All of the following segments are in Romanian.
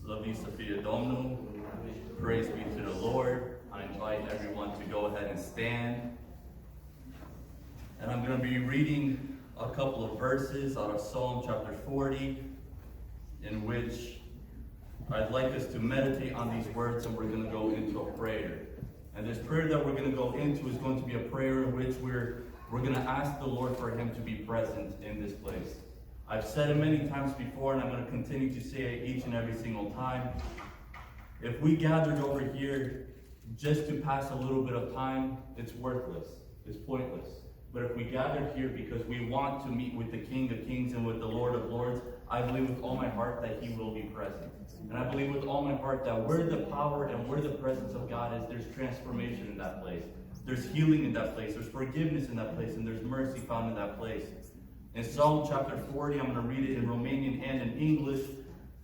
Slăvit să fie Domnul. Praise be to the Lord. I invite everyone to go ahead and stand. And I'm going to be reading a couple of verses out of Psalm chapter 40, in which I'd like us to meditate on these words, and we're going to go into a prayer. And this prayer that we're going to go into is going to be a prayer in which we're going to ask the Lord for Him to be present in this place. I've said it many times before, and I'm going to continue to say it each and every single time. If we gathered over here just to pass a little bit of time, it's worthless. It's pointless. But if we gathered here because we want to meet with the King of Kings and with the Lord of Lords, I believe with all my heart that He will be present. And I believe with all my heart that where the power and where the presence of God is, there's transformation in that place. There's healing in that place. There's forgiveness in that place. And there's mercy found in that place. In Psalm chapter 40, I'm going to read it in Romanian and in English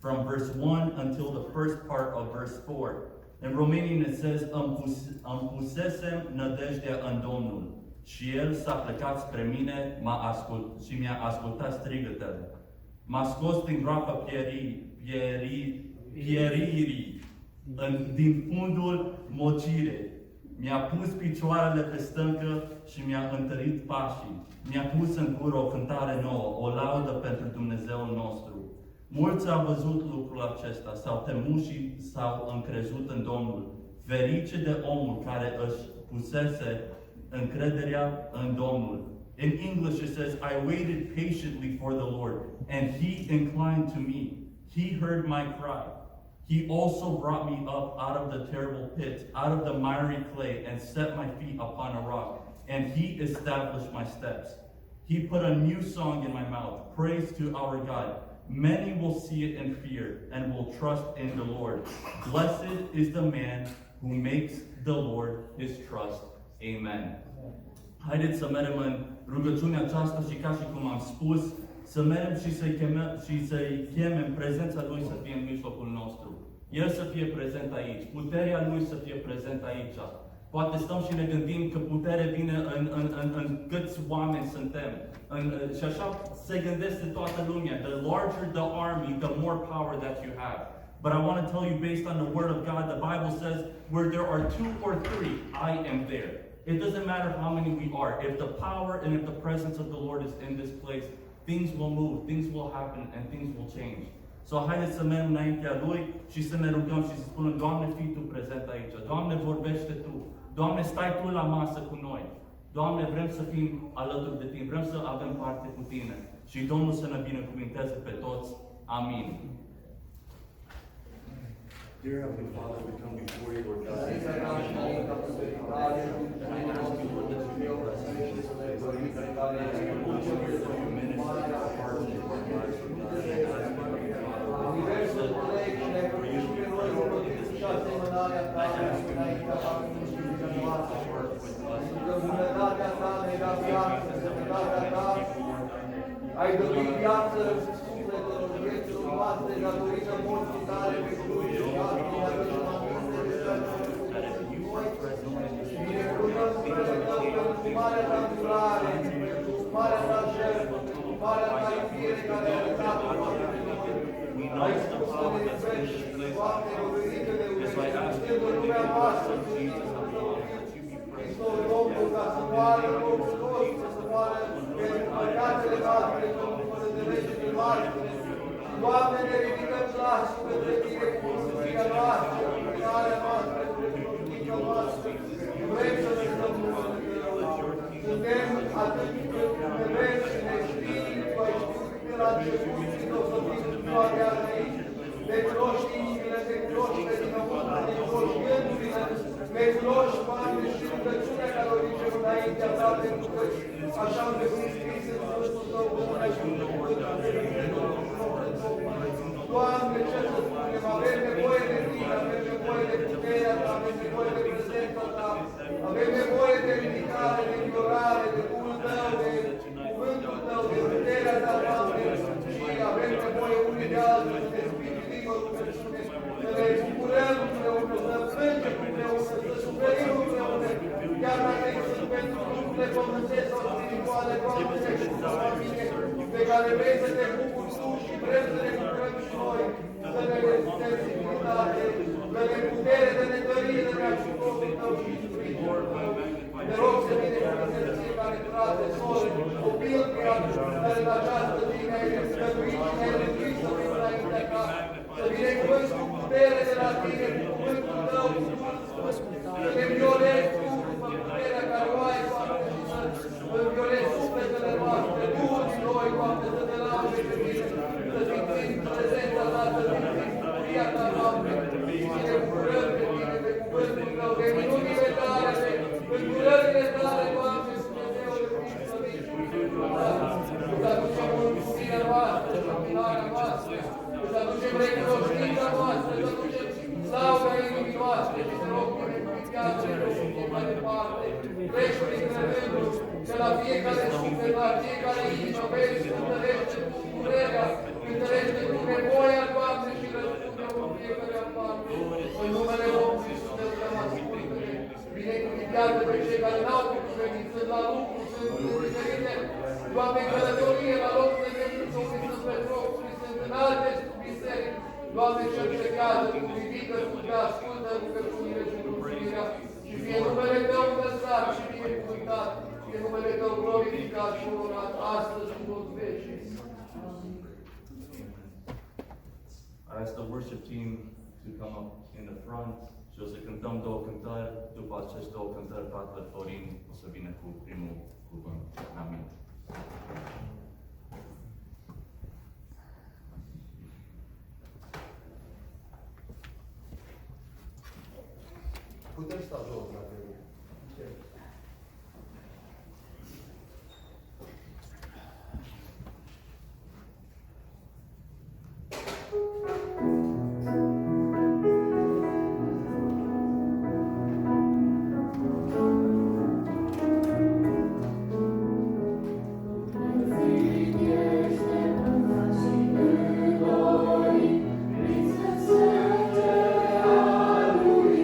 from verse 1 until the first part of verse 4. In Romanian it says, Îmi pusesem nădejdea în Domnul și El s-a plecat spre mine și mi-a ascultat strigătele. M-a scos din groapa pieririi, din fundul mocirei. Mi-a pus picioarele pe stâncă și mi-a întărit pașii. Mi-a pus în gură o cântare nouă, o laudă pentru Dumnezeul nostru. Mulți au văzut lucrul acesta, s-au temut și s-au încrezut în Domnul. Ferice de omul care își pusese încrederea în Domnul. In English it says, I waited patiently for the Lord, and He inclined to me. He heard my cry. He also brought me up out of the terrible pit, out of the miry clay, and set my feet upon a rock. And He established my steps. He put a new song in my mouth, praise to our God. Many will see it and fear, and will trust in the Lord. Blessed is the man who makes the Lord his trust. Amen. Haideți să mergem în rugăciunea aceasta și ca și cum am spus, să mergem și să-i chemem prezența Lui să fie în mijlocul nostru. El să fie prezent aici, puterea Lui să fie prezent aici. Poate stăm și ne gândim că putere vine în câți oameni suntem. Și așa se gândește toată lumea. The larger the army, the more power that you have. But I want to tell you, based on the Word of God, the Bible says, where there are two or three, I am there. It doesn't matter how many we are. If the power and if the presence of the Lord is in this place, things will move, things will happen, and things will change. So haideți să mergem înaintea Lui și să ne rugăm și să spunem, Doamne, fii Tu prezent aici. Doamne, vorbește Tu. Doamne, stai Tu la masă cu noi. Doamne, vrem să fim alături de Tine. Vrem să avem parte cu Tine. Și Domnul să ne binecuvinteze pe toți. Amin. Dear Heavenly Father, we come before You, Lord God. Ai dăruit viață sufletelor vieților noastre datorită morții Tale pe cruce și binecuvântăm numele Tău pentru marea Ta îndurare, pentru marea Ta jertfă, pentru marea Ta iubire care ai arătat-o față de noi. Ai spus să ne iubești, Doamne, rugărită de iubești, în lumea noastră, Hristos Domnul, ca să moară locul nostru, să moară pentru păcatele noastre, Domnul, fără de legile noastre. Doamne, ne ridicăm glasul către Tine cu mulțumirea noastră, cu lucrarea noastră, cu recunoștința noastră. Vrem să ne stăm numele Tău. Suntem atât de vrem și ne știi, Tu ai știut de la început și o să fii în ziua de azi aici. Ne cunoști inimile, ne cunoști pe dinăuntru, ne cunoști gândurile, ne cunoști, Doamne, și rugăciunea care o ducem înaintea Ta, pentru că așa am găsit scris în Sfântul Tău, Domnule, și în cuvântul Tău. Doamne, ce să spunem, avem nevoie de Tine, avem nevoie de puterea Ta, avem nevoie de prezența Ta, avem nevoie de ridicare, de înviorare, de Duhul Tău, de cuvântul Tău, de puterea Ta, Doamne, și avem nevoie unii de alții, să ne sprijinim o rugăciune, să ne bucurăm împreună, să plângem împreună, să suferim împreună, chiar dacă sunt pentru lucrurile pământești sau spirituale, Doamne, pe care vrei să te bucuri Tu și vrem să ne bucurăm și noi, să ne putere de la Tine, cu cuvântul Tău, Iisus, le violezi Tu, cu puterea care o ai, Doamne, și să violezi sufletele noastre, Duhul din noi, Doamne, să te laude pe Tine, să simțim prezența Ta, să simțim bucuria Ta, Doamne, și să ne bucurăm pe Tine, pe cuvântul Tău, de minunile Tale, de îndurările Tale, Doamne, Dumnezeule, fiind slăvit și cuvântul Tău. Îți aducem mulțumirea noastră, închinarea noastră, îți aducem recunoștința noastră, îți aducem slava inimii noastre și te rog, binecuvântează și mai departe. Treci printre rânduri, că la fiecare suflet, la fiecare inimă, vezi, cântărește tu durerea, cântărește tu nevoia, Doamne, și răspunde cu fiecare aparte. În numele Domnului Iisus te rugăm, ascultă-ne, binecuvântează pe cei care n-au putut veni, sunt la lucru, sunt diferite, Doamne, în călătorie, la locul de venit, unii sunt pe trocuri, sunt în alte biserici, Doamne, cercetează, cu ridică, cu te ascultă rugăciunile și mulțumirea, și fie numele Tău înălțat și binecuvântat, fie numele Tău glorificat și onorat, astăzi și în toți vecii. I ask the worship team to come up in the front și o să cântăm două cântări. După aceste două cântări, Tatăl Florin o să vină cu primul cuvânt. Amin. Putem sta jos, dacă vreți.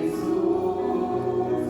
Iisus,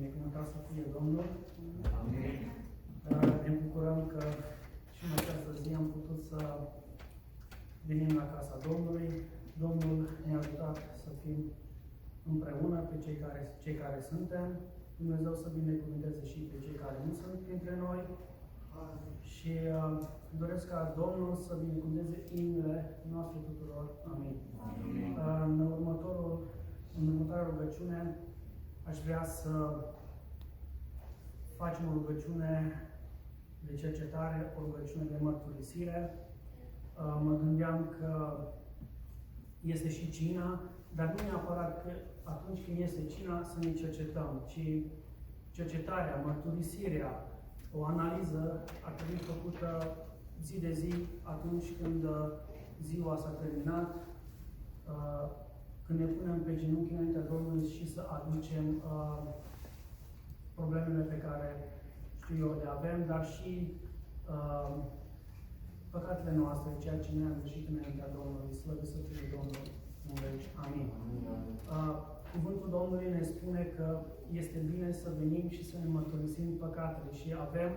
Binecuvântat să fie Domnul. Amin. Ne bucurăm că și în această zi am putut să venim la casa Domnului. Domnul ne-a ajutat să fim împreună pe cei care suntem. Dumnezeu să binecuvânteze și pe cei care nu sunt printre noi. Și doresc ca Domnul să binecuvânteze inimile noastre tuturor. Amin. În următoarea rugăciune aș vrea să facem o rugăciune de cercetare, o rugăciune de mărturisire. Mă gândeam că este și cina, dar nu neapărat că atunci când este cina să ne cercetăm, ci cercetarea, mărturisirea, o analiză ar trebui făcută zi de zi atunci când ziua s-a terminat, când ne punem pe genunchi înaintea Domnului și să aducem problemele pe care știu eu le avem, dar și păcatele noastre, ceea ce ne-am greșit înaintea Domnului. Slăvit să fie Domnul în veci. Amin. Cuvântul Domnului ne spune că este bine să venim și să ne mărturisim păcatele și avem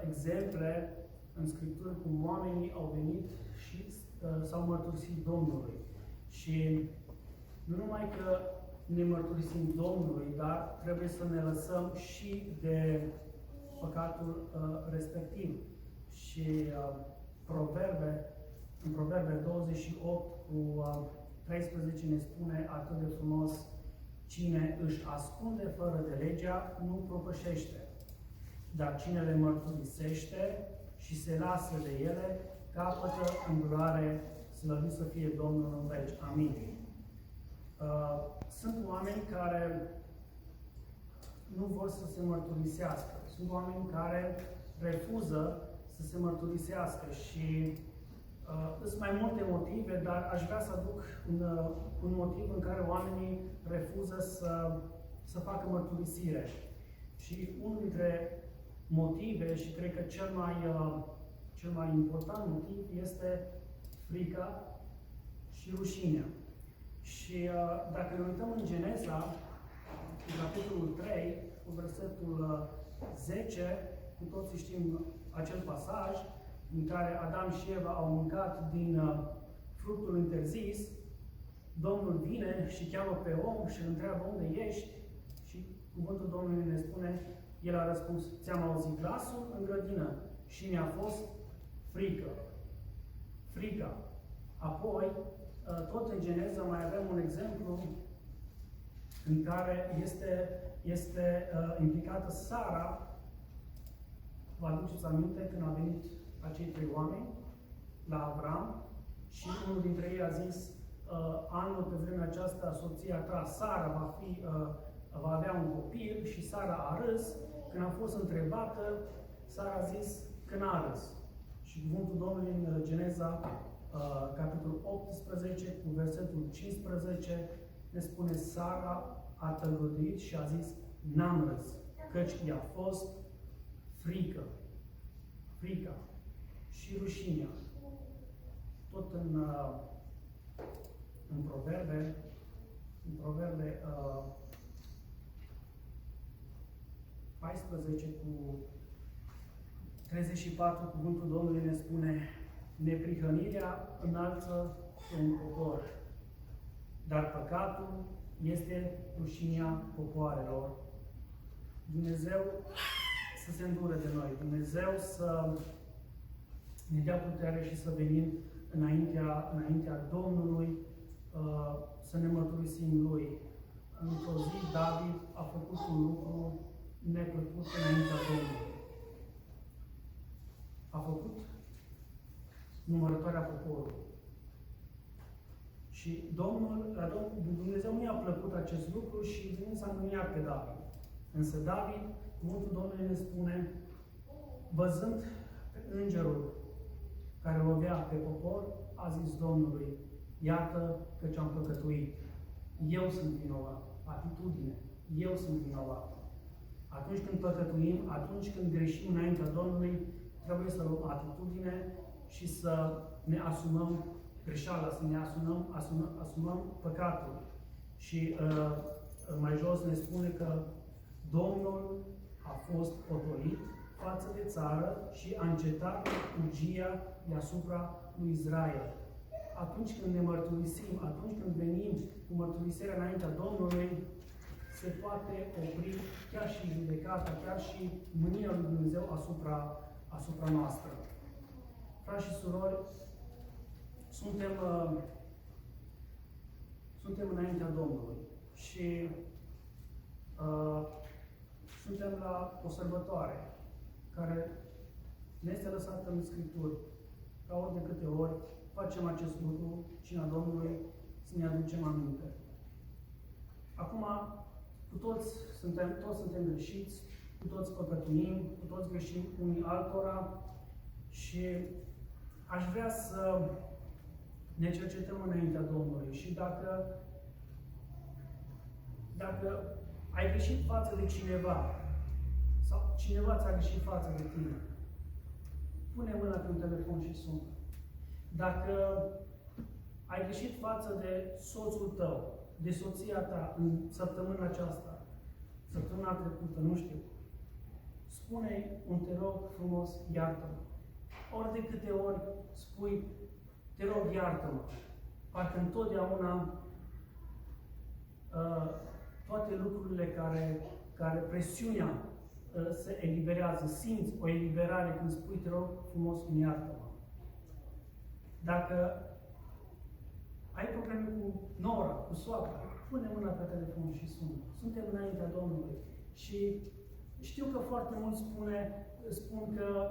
exemple în Scripturi cum oamenii au venit și s-au mărturisit Domnului. Și nu numai că ne mărturisim Domnului, dar trebuie să ne lăsăm și de păcatul respectiv. Și în Proverbe 28 cu 13 ne spune atât de frumos: cine își ascunde fără de legea nu propășește, dar cine le mărturisește și se lasă de ele capătă îndurare. Slăvit să fie Domnul în veci. Amin. Sunt oameni care nu vor să se mărturisească. Sunt oameni care refuză să se mărturisească și sunt mai multe motive, dar aș vrea să aduc un motiv în care oamenii refuză să facă mărturisire. Și unul dintre motive, și cred că cel mai important motiv, este frica și rușinea. Și dacă ne uităm în Geneza, în capitolul 3, cu versetul 10, cu toții știm acel pasaj în care Adam și Eva au mâncat din fructul interzis. Domnul vine și cheamă pe om și îl întreabă: unde ești? Și cuvântul Domnului ne spune, el a răspuns: ți-am auzit glasul în grădină și mi-a fost frică. Frica. Apoi, tot în Geneza mai avem un exemplu în care este implicată Sara. Vă aduceți aminte când a venit acei trei oameni la Avram și unul dintre ei a zis: anul pe vremea aceasta soția ta, Sara, va avea un copil, și Sara a râs. Când a fost întrebată, Sara a zis că n-a râs. Și cuvântul Domnului în Geneza, capitolul 18, cu versetul 15, ne spune: Sara a tăgăduit și a zis: n-am râs, căci i-a fost frică. Frica și rușinea. Tot în Proverbe 14 cu 34, cuvântul Domnului ne spune: neprihănirea înalță un popor, dar păcatul este rușinea popoarelor. Dumnezeu să se îndure de noi, Dumnezeu să ne dea putere și să venim înaintea Domnului, să ne mărturisim Lui. Într-o zi, David a făcut un lucru neplăcut înaintea Domnului. A făcut numărătoarea poporului. Și Dumnezeu nu i-a plăcut acest lucru și Dumnezeu s-a mâniat pe David. Însă David, cuvântul Domnului ne spune, văzând pe îngerul care lovea pe popor, a zis Domnului: iată că ce-am păcătuit. Eu sunt vinovat. Atitudine. Eu sunt vinovat. Atunci când păcătuim, atunci când greșim înaintea Domnului, trebuie să luăm atitudine și să ne asumăm greșeala, să ne asumăm păcatul. Și mai jos ne spune că Domnul a fost potolit față de țară și a încetat urgia deasupra lui Israel. Atunci când ne mărturisim, atunci când venim cu mărturisirea înaintea Domnului, se poate opri chiar și judecata, chiar și mânia lui Dumnezeu asupra noastră. Frați și surori, suntem înaintea Domnului și suntem la o sărbătoare care ne este lăsată în Scripturi. Ca ori de câte ori facem acest lucru, cina Domnului, să ne aducem aminte. Acum, toți suntem greșiți, cu toți păcătuim, cu toți greșim unii altora și aș vrea să ne cercetăm înaintea Domnului și dacă ai greșit față de cineva sau cineva ți-a greșit față de tine, pune mâna pe un telefon și sună. Dacă ai greșit față de soțul tău, de soția ta în săptămâna aceasta, săptămâna trecută, nu știu, spune un te rog frumos, iartă-mă. Ori de câte ori spui te rog, iartă-mă, parcă întotdeauna toate lucrurile care presiunea se eliberează, simți o eliberare când spui te rog frumos, iartă-mă. Dacă ai probleme cu nora, cu soacra, pune mâna pe telefon și sună. Suntem înaintea Domnului. Și știu că foarte mulți spun că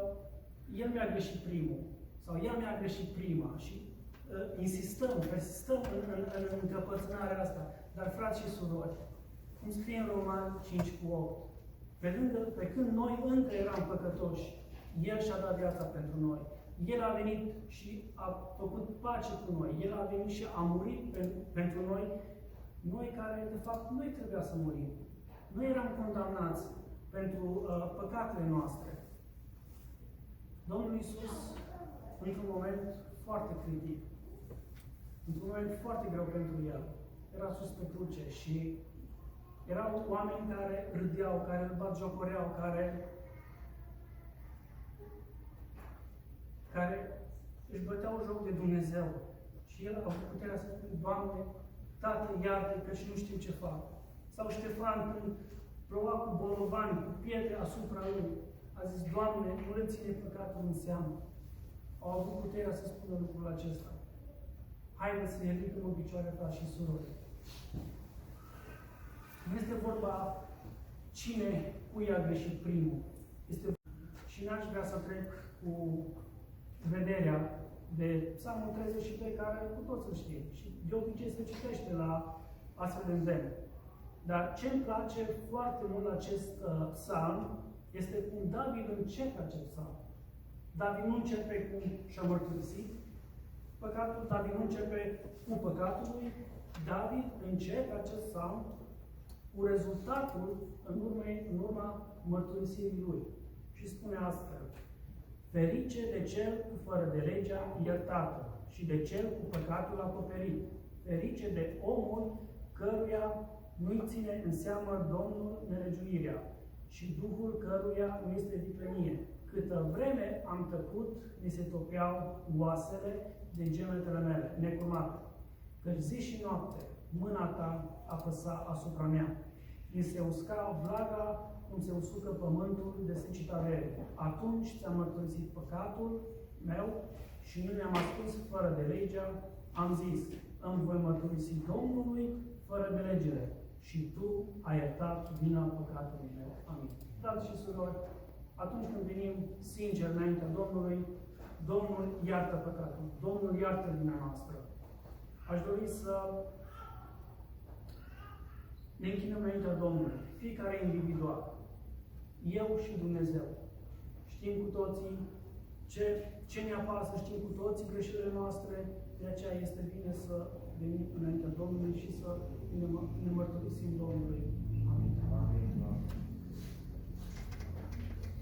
el mi-a greșit primul sau ea mi-a greșit prima și persistăm în încăpățânarea asta. Dar, frați și surori, cum scrie în Roman 5:8, pe când noi încă eram păcătoși, El și-a dat viața pentru noi. El a venit și a făcut pace cu noi. El a venit și a murit pentru noi care, de fapt, noi trebuia să murim. Noi eram condamnați pentru păcatele noastre. Domnul Iisus, într-un moment foarte critic, într-un moment foarte greu pentru El, era sus pe cruce și erau oameni care râdeau, care îl batjocoreau, care își băteau joc de Dumnezeu. Și el a avut puterea să spună, Doamne, Tată, iartă că și nu știu ce fac. Sau Ștefan, când ploua cu bolovani, cu pietre asupra lui, a zis, Doamne, nu le ține păcatul în seamă. Au avut puterea să spună lucrul acesta. Haideți să ne ridicăm în picioare, frați și surori. Nu este vorba cui a greșit primul. Și n-aș vrea să trec cu vederea de Psalmul 32, care cu toți îl știm. Și de obicei se citește la astfel de îndemn. Dar ce îmi place foarte mult la acest psalm este cum David începe acest psalm. David nu începe cum și-a mărturisit păcatul, David nu începe cu păcatul lui, David începe acest psalm cu rezultatul în urma mărturisirii lui. Și spune astfel, ferice de cel cu fără de legea iertată și de cel cu păcatul acoperit, ferice de omul căruia nu-i ține în seamă Domnul nelegiuirea și Duhul căruia nu este viclenie. Câtă vreme am tăcut, mi se topeau oasele de gemetele mele, necurmate. Căci zi și noapte mâna ta apăsa asupra mea. Mi se usca vlaga cum se usucă pământul de secita verii. Atunci ți-am mărturisit păcatul meu și nu mi-am ascuns fără de legea. Am zis, îmi voi mărturisi Domnului fără de legere și tu ai iertat vina păcatului meu. Amin. Frați și surori, atunci când venim sincer înaintea Domnului, Domnul iartă păcatul. Domnul iartă vina noastră. Aș dori să ne închinăm înaintea Domnului, fiecare individual, eu și Dumnezeu. Știm cu toții ce ne apasă, știm cu toții greșelile noastre, de aceea este bine să venim înaintea Domnului și să ne mărturisim Domnului. Amin.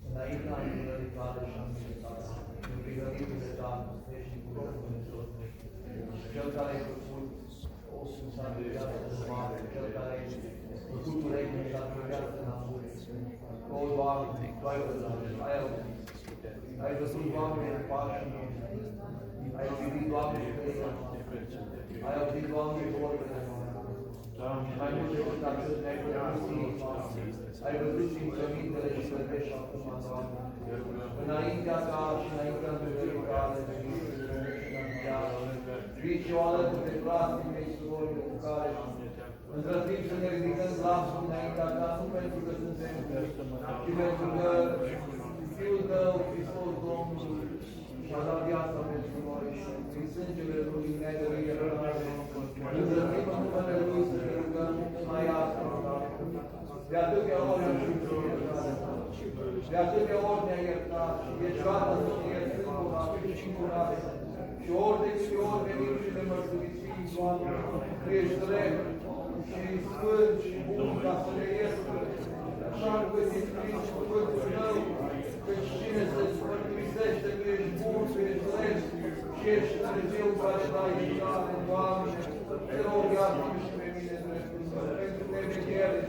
Înaintea lucrării tale și amintătate, în pregătitul de dragoste și cu Dumnezeu, Cel care ai făcut o substanță de viață de mare, Cel care făcut ureche și a trăgeat în amure. O, Doamne, Tu ai văzut, ai auzit. Ai văzut, Doamne, pașii noștri. Ai privit, Doamne, căile noastre. Ai auzit, Doamne, vorbele noastre. Și mai mult decât atât ne-ai văzut, Doamne. Ai văzut simțămintele și vedești acum, Doamne. Înaintea Ta și înaintea învățării Tale, vii și o alături de frații mei surorile cu care îndrăznim să ne ridicăm glasul înaintea Ta, nu pentru că suntem, ci pentru că Fiul Tău, Hristos Domnul, și-a dat viața pentru noi și prin sângele Lui ne-ai dăruit iertare. Îndrăznim în numele Lui să ne rugăm mai astăzi, de atâtea ori am știut iertare. De atâtea ori ne-a iertat și ești gata să ne ierți încă o dată. Și ori de câte ori venim și ne mărturisim, Doamne, că ești drept și sfânt și bun ca să ne ierți. Așa că este scris cuvântul Tău, căci cine se mărturisește că ești bun, că ești drept și ești Dumnezeu care dai iertare, Doamne, te rog, iartă-mă și pe mine, dreptul Tău, pentru neveghere,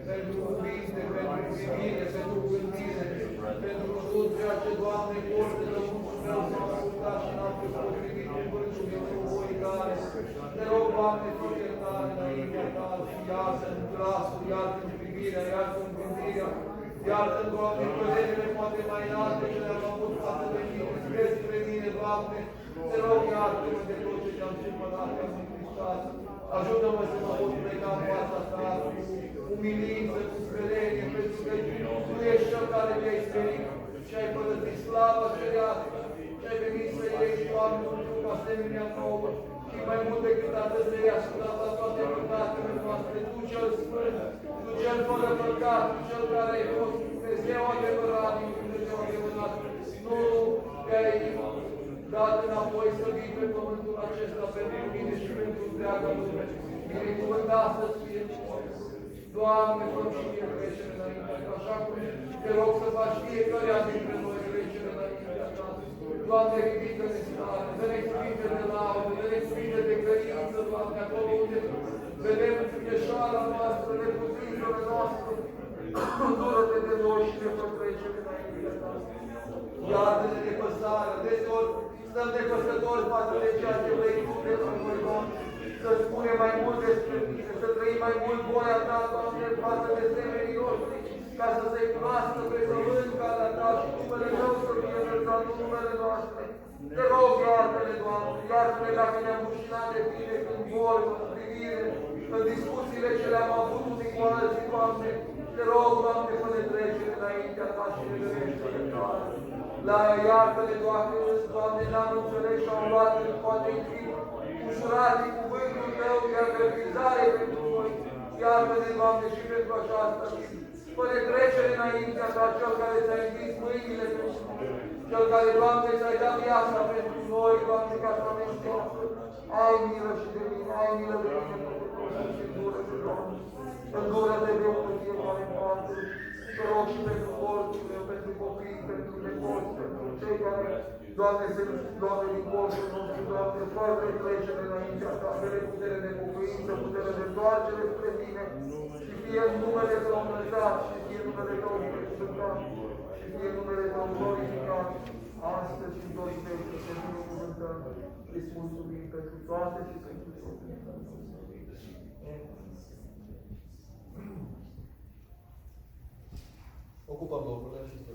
pentru cuvinte, pentru privire, pentru gândire, pentru tot ceea ce, Doamne, portă lăuntul meu s-a ascultat și n-am fost potrivit în vârful meu voicare. Te rog, Doamne, fă iertare înaintea Ta și iartă-mi glasul, iartă-mi privirea, iartă-mi gândirea, iartă-mi, Doamne, părerile poate mai înalte ce le-am avut față de mine, despre mine, Doamne. Te rog, iartă-mă de tot ce te-am supărat, te-am întristat. Ajută-mă să mă pot pleca în fața Ta cu umilință, cu smerenie, pentru că Tu ești Cel care te-ai smerit și ai părăsit slava cerească și ai venit să ieși, Doamne, un trup asemenea nouă și mai mult decât atât te-ai ascultat la toate păcatele noastre. Tu Cel Sfânt, Tu Cel fără păcat, Tu Cel care ai fost Dumnezeu adevărat, Dumnezeu adevărat. Nu te-ai dat înapoi să vii pe pământul acesta pentru mine și pentru întreaga lume. Binecuvântat să-ți fie, Doamne, fă și mie trecere înaintea Ta, așa cum te rog să faci fiecare dintre noi trecere înaintea Ta. Doamne, ridică-ne stare, dă-ne cuvinte de laudă, dă-ne cuvinte de credință, Doamne, acolo unde vedem greșeala noastră, neputințele noastre, îndură-te de noi și ne fă trecere înaintea Ta. Iartă-ne nepăsarea, deseori stăm nepăsători față de ceea ce vrei Tu de la noi, Doamne, să spunem mai mult despre Tine, să trăim mai mult voia Ta, Doamne, față de semenii noștri, ca să se cunoască pe pământ calea Ta și numele Tău să fie înălțat în numele noastre. Te rog, iartă-ne, Doamne, iartă-ne dacă ne-am rușinat de Tine în vorbă, în privire, în discuțiile ce le-am avut unii cu alții, Doamne. Te rog, Doamne, fă-ne trecere înaintea Ta și ne dărește iertare. La iartă-ne, Doamne, n-am înțeles și am luat poate în timp ușurat din cuvântul Tău, iar realizare pentru noi. Iartă-ne, Doamne, și pentru aceasta. Fă-ne trecere înaintea Ta, Cel care ți-a învins mâinile pentru noi. Cel care, Doamne, ți-ai dat viața pentru noi, Doamne, ca să avem viață. Ai milă și de mine, ai milă de mine, și îndură-te, Doamne. Îndură-te de unul fiecare în parte. Te rog și pentru portul meu, pentru copii, pentru nepoți, pentru cei care, Doamne, se duc, Doamne, din portul nostru, Doamne, fără trecere înaintea Ta, fără putere de pocăință, putere de întoarcere spre Tine, și fie numele Tău înălțat, și fie numele Tău binecuvântat, și fie numele Tău glorificat, astăzi și în toți vecii, să binecuvântăm, îți mulțumim pentru toate și pentru toate. Ocupăm locurile și să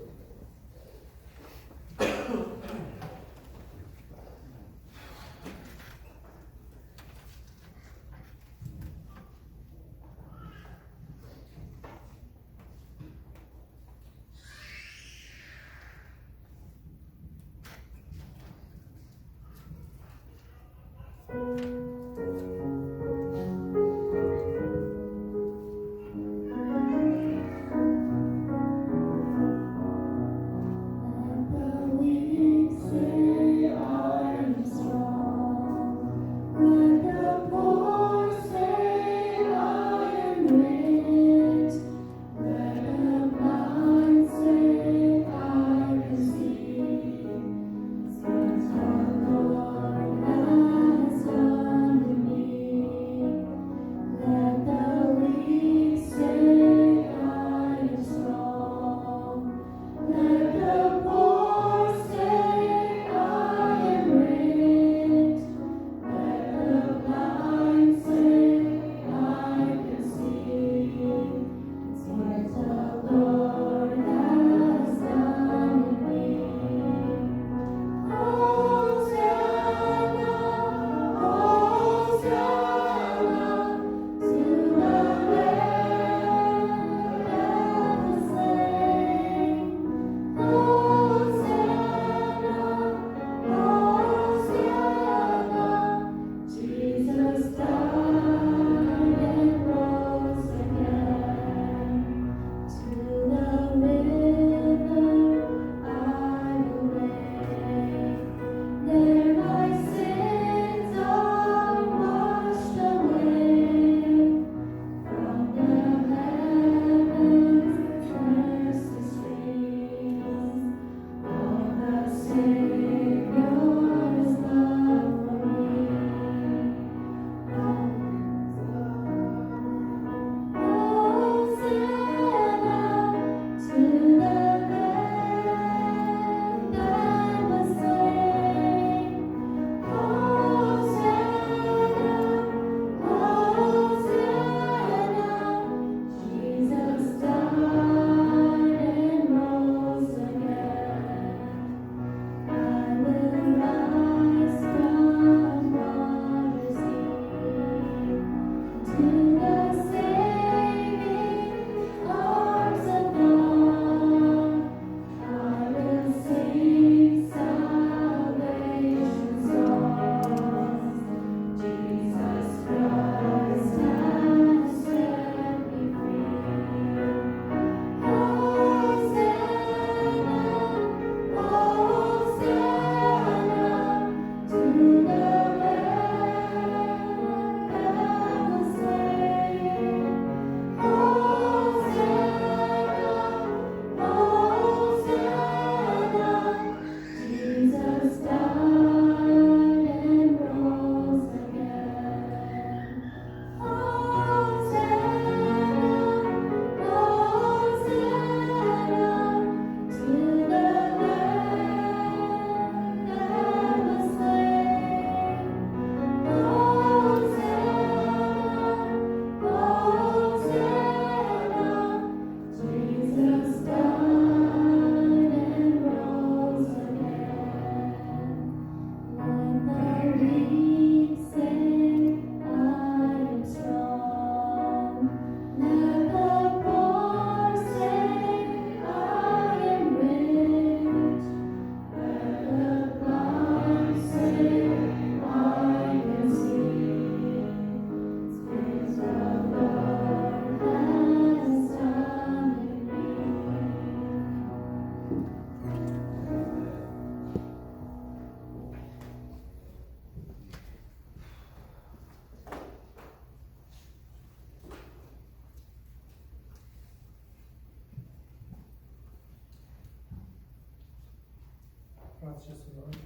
Frați și surori,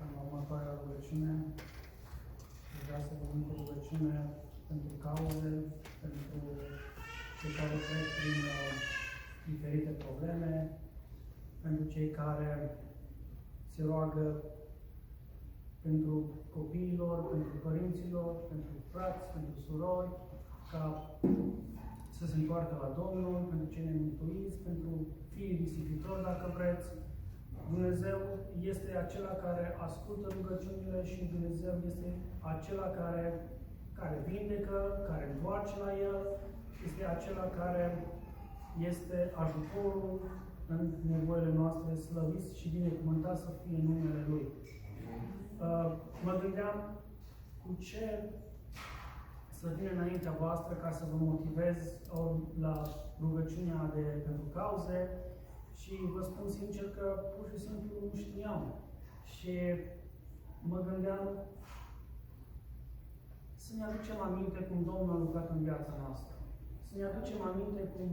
în următoarea rugăciune, vreau să vă cu rugăciune pentru cauze, pentru cei care trec prin diferite probleme, pentru cei care se roagă pentru copiilor, pentru părinților, pentru frați, pentru surori, ca să se întoarcă la Domnul, pentru cei nemântuiți, pentru fiii risipitori, dacă vreți. Dumnezeu este acela care ascultă rugăciunile și Dumnezeu este acela care vindecă, care întoarce la El, este acela care este ajutorul în nevoile noastre, slăvit și binecuvântat să fie numele Lui. Mă gândeam cu ce să vin înaintea voastră ca să vă motivez la rugăciunea pentru cauze. Și vă spun sincer că pur și simplu nu știam. Și mă gândeam să ne aducem aminte cum Domnul a lucrat în viața noastră. Să ne aducem aminte cum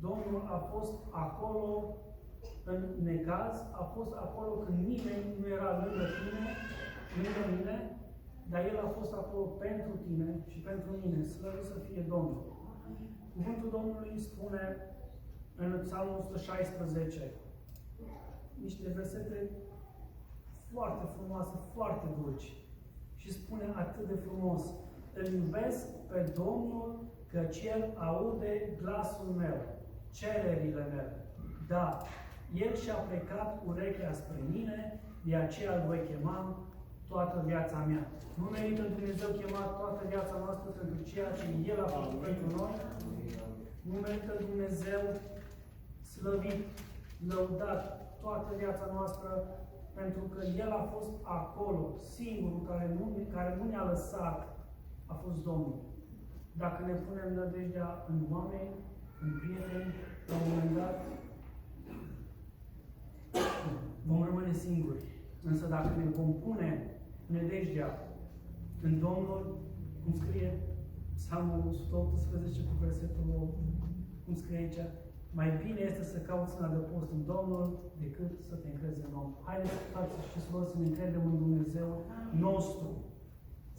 Domnul a fost acolo în necaz, a fost acolo când nimeni nu era lângă tine, lângă mine, dar El a fost acolo pentru tine și pentru mine. Slăvit să fie Domnul. Cuvântul Domnului spune în Psalmul 116, niște versete foarte frumoase, foarte dulci. Și spune atât de frumos: îl iubesc pe Domnul, căci El aude glasul meu, cererile mele. Da, El și-a plecat urechea spre mine, de aceea îl voi chema toată viața mea. Nu merită Dumnezeu chemat toată viața noastră pentru ceea ce El a făcut pentru noi? Nu merită Dumnezeu slăvit, lăudat toată viața noastră, pentru că El a fost acolo, singurul care nu ne-a lăsat, a fost Domnul. Dacă ne punem nădejdea în oameni, în prieteni, la un moment dat, vom rămâne singuri. Însă dacă ne vom pune nădejdea în Domnul, cum scrie Psalmul 118 cu versetul 8, cum scrie aici, mai bine este să cauți în adăpost în Domnul decât să te încrezi în om. Haideți, frați și surori, să ne încredem în Dumnezeu nostru.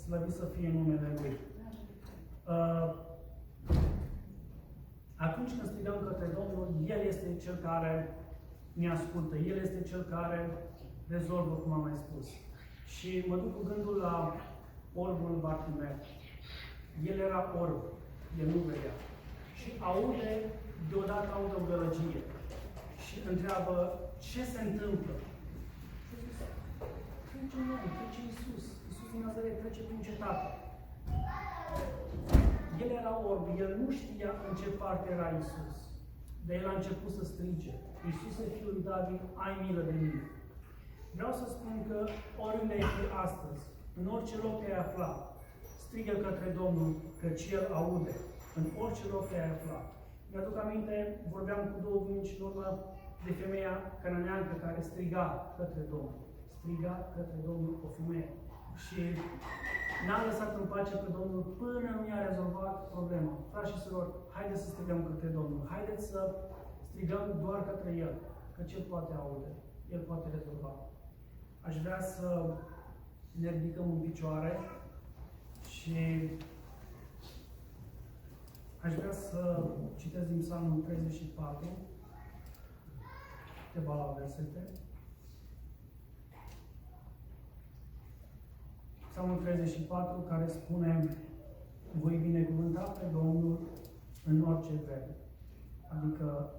Slăvit să fie numele Lui. Atunci când strigăm către Domnul, El este Cel care ne ascultă. El este Cel care rezolvă, cum am mai spus. Și mă duc cu gândul la orbul Bartimeu. El era orb. El nu vedea. Și deodată aude o gălăgie. Și întreabă, ce se întâmplă? Și zice, trece un om, trece Iisus. Iisus din Nazaret trece prin cetate. era orb, el nu știa în ce parte era Iisus. Dar el a început să strige: Iisuse, Fiul lui David, ai milă de mine. Vreau să spun că oriunde ai fi astăzi, în orice loc te-ai afla, strigă către Domnul, căci El aude. În orice loc te-ai afla. Mi-aduc aminte, vorbeam cu 2 duminici în urmă de femeia cananeancă care striga către Domnul. Striga către Domnul o femeie. Și n-a lăsat în pace pe Domnul până nu i-a rezolvat problema. Frați și surori, haideți să strigăm către Domnul. Haideți să strigăm doar către El, căci El poate aude. El poate rezolva. Aș vrea să ne ridicăm în picioare și aș vrea să citesc din Psalmul 34, câteva versete. Psalmul 34, care spune: voi binecuvânta pe Domnul în orice vreme. Adică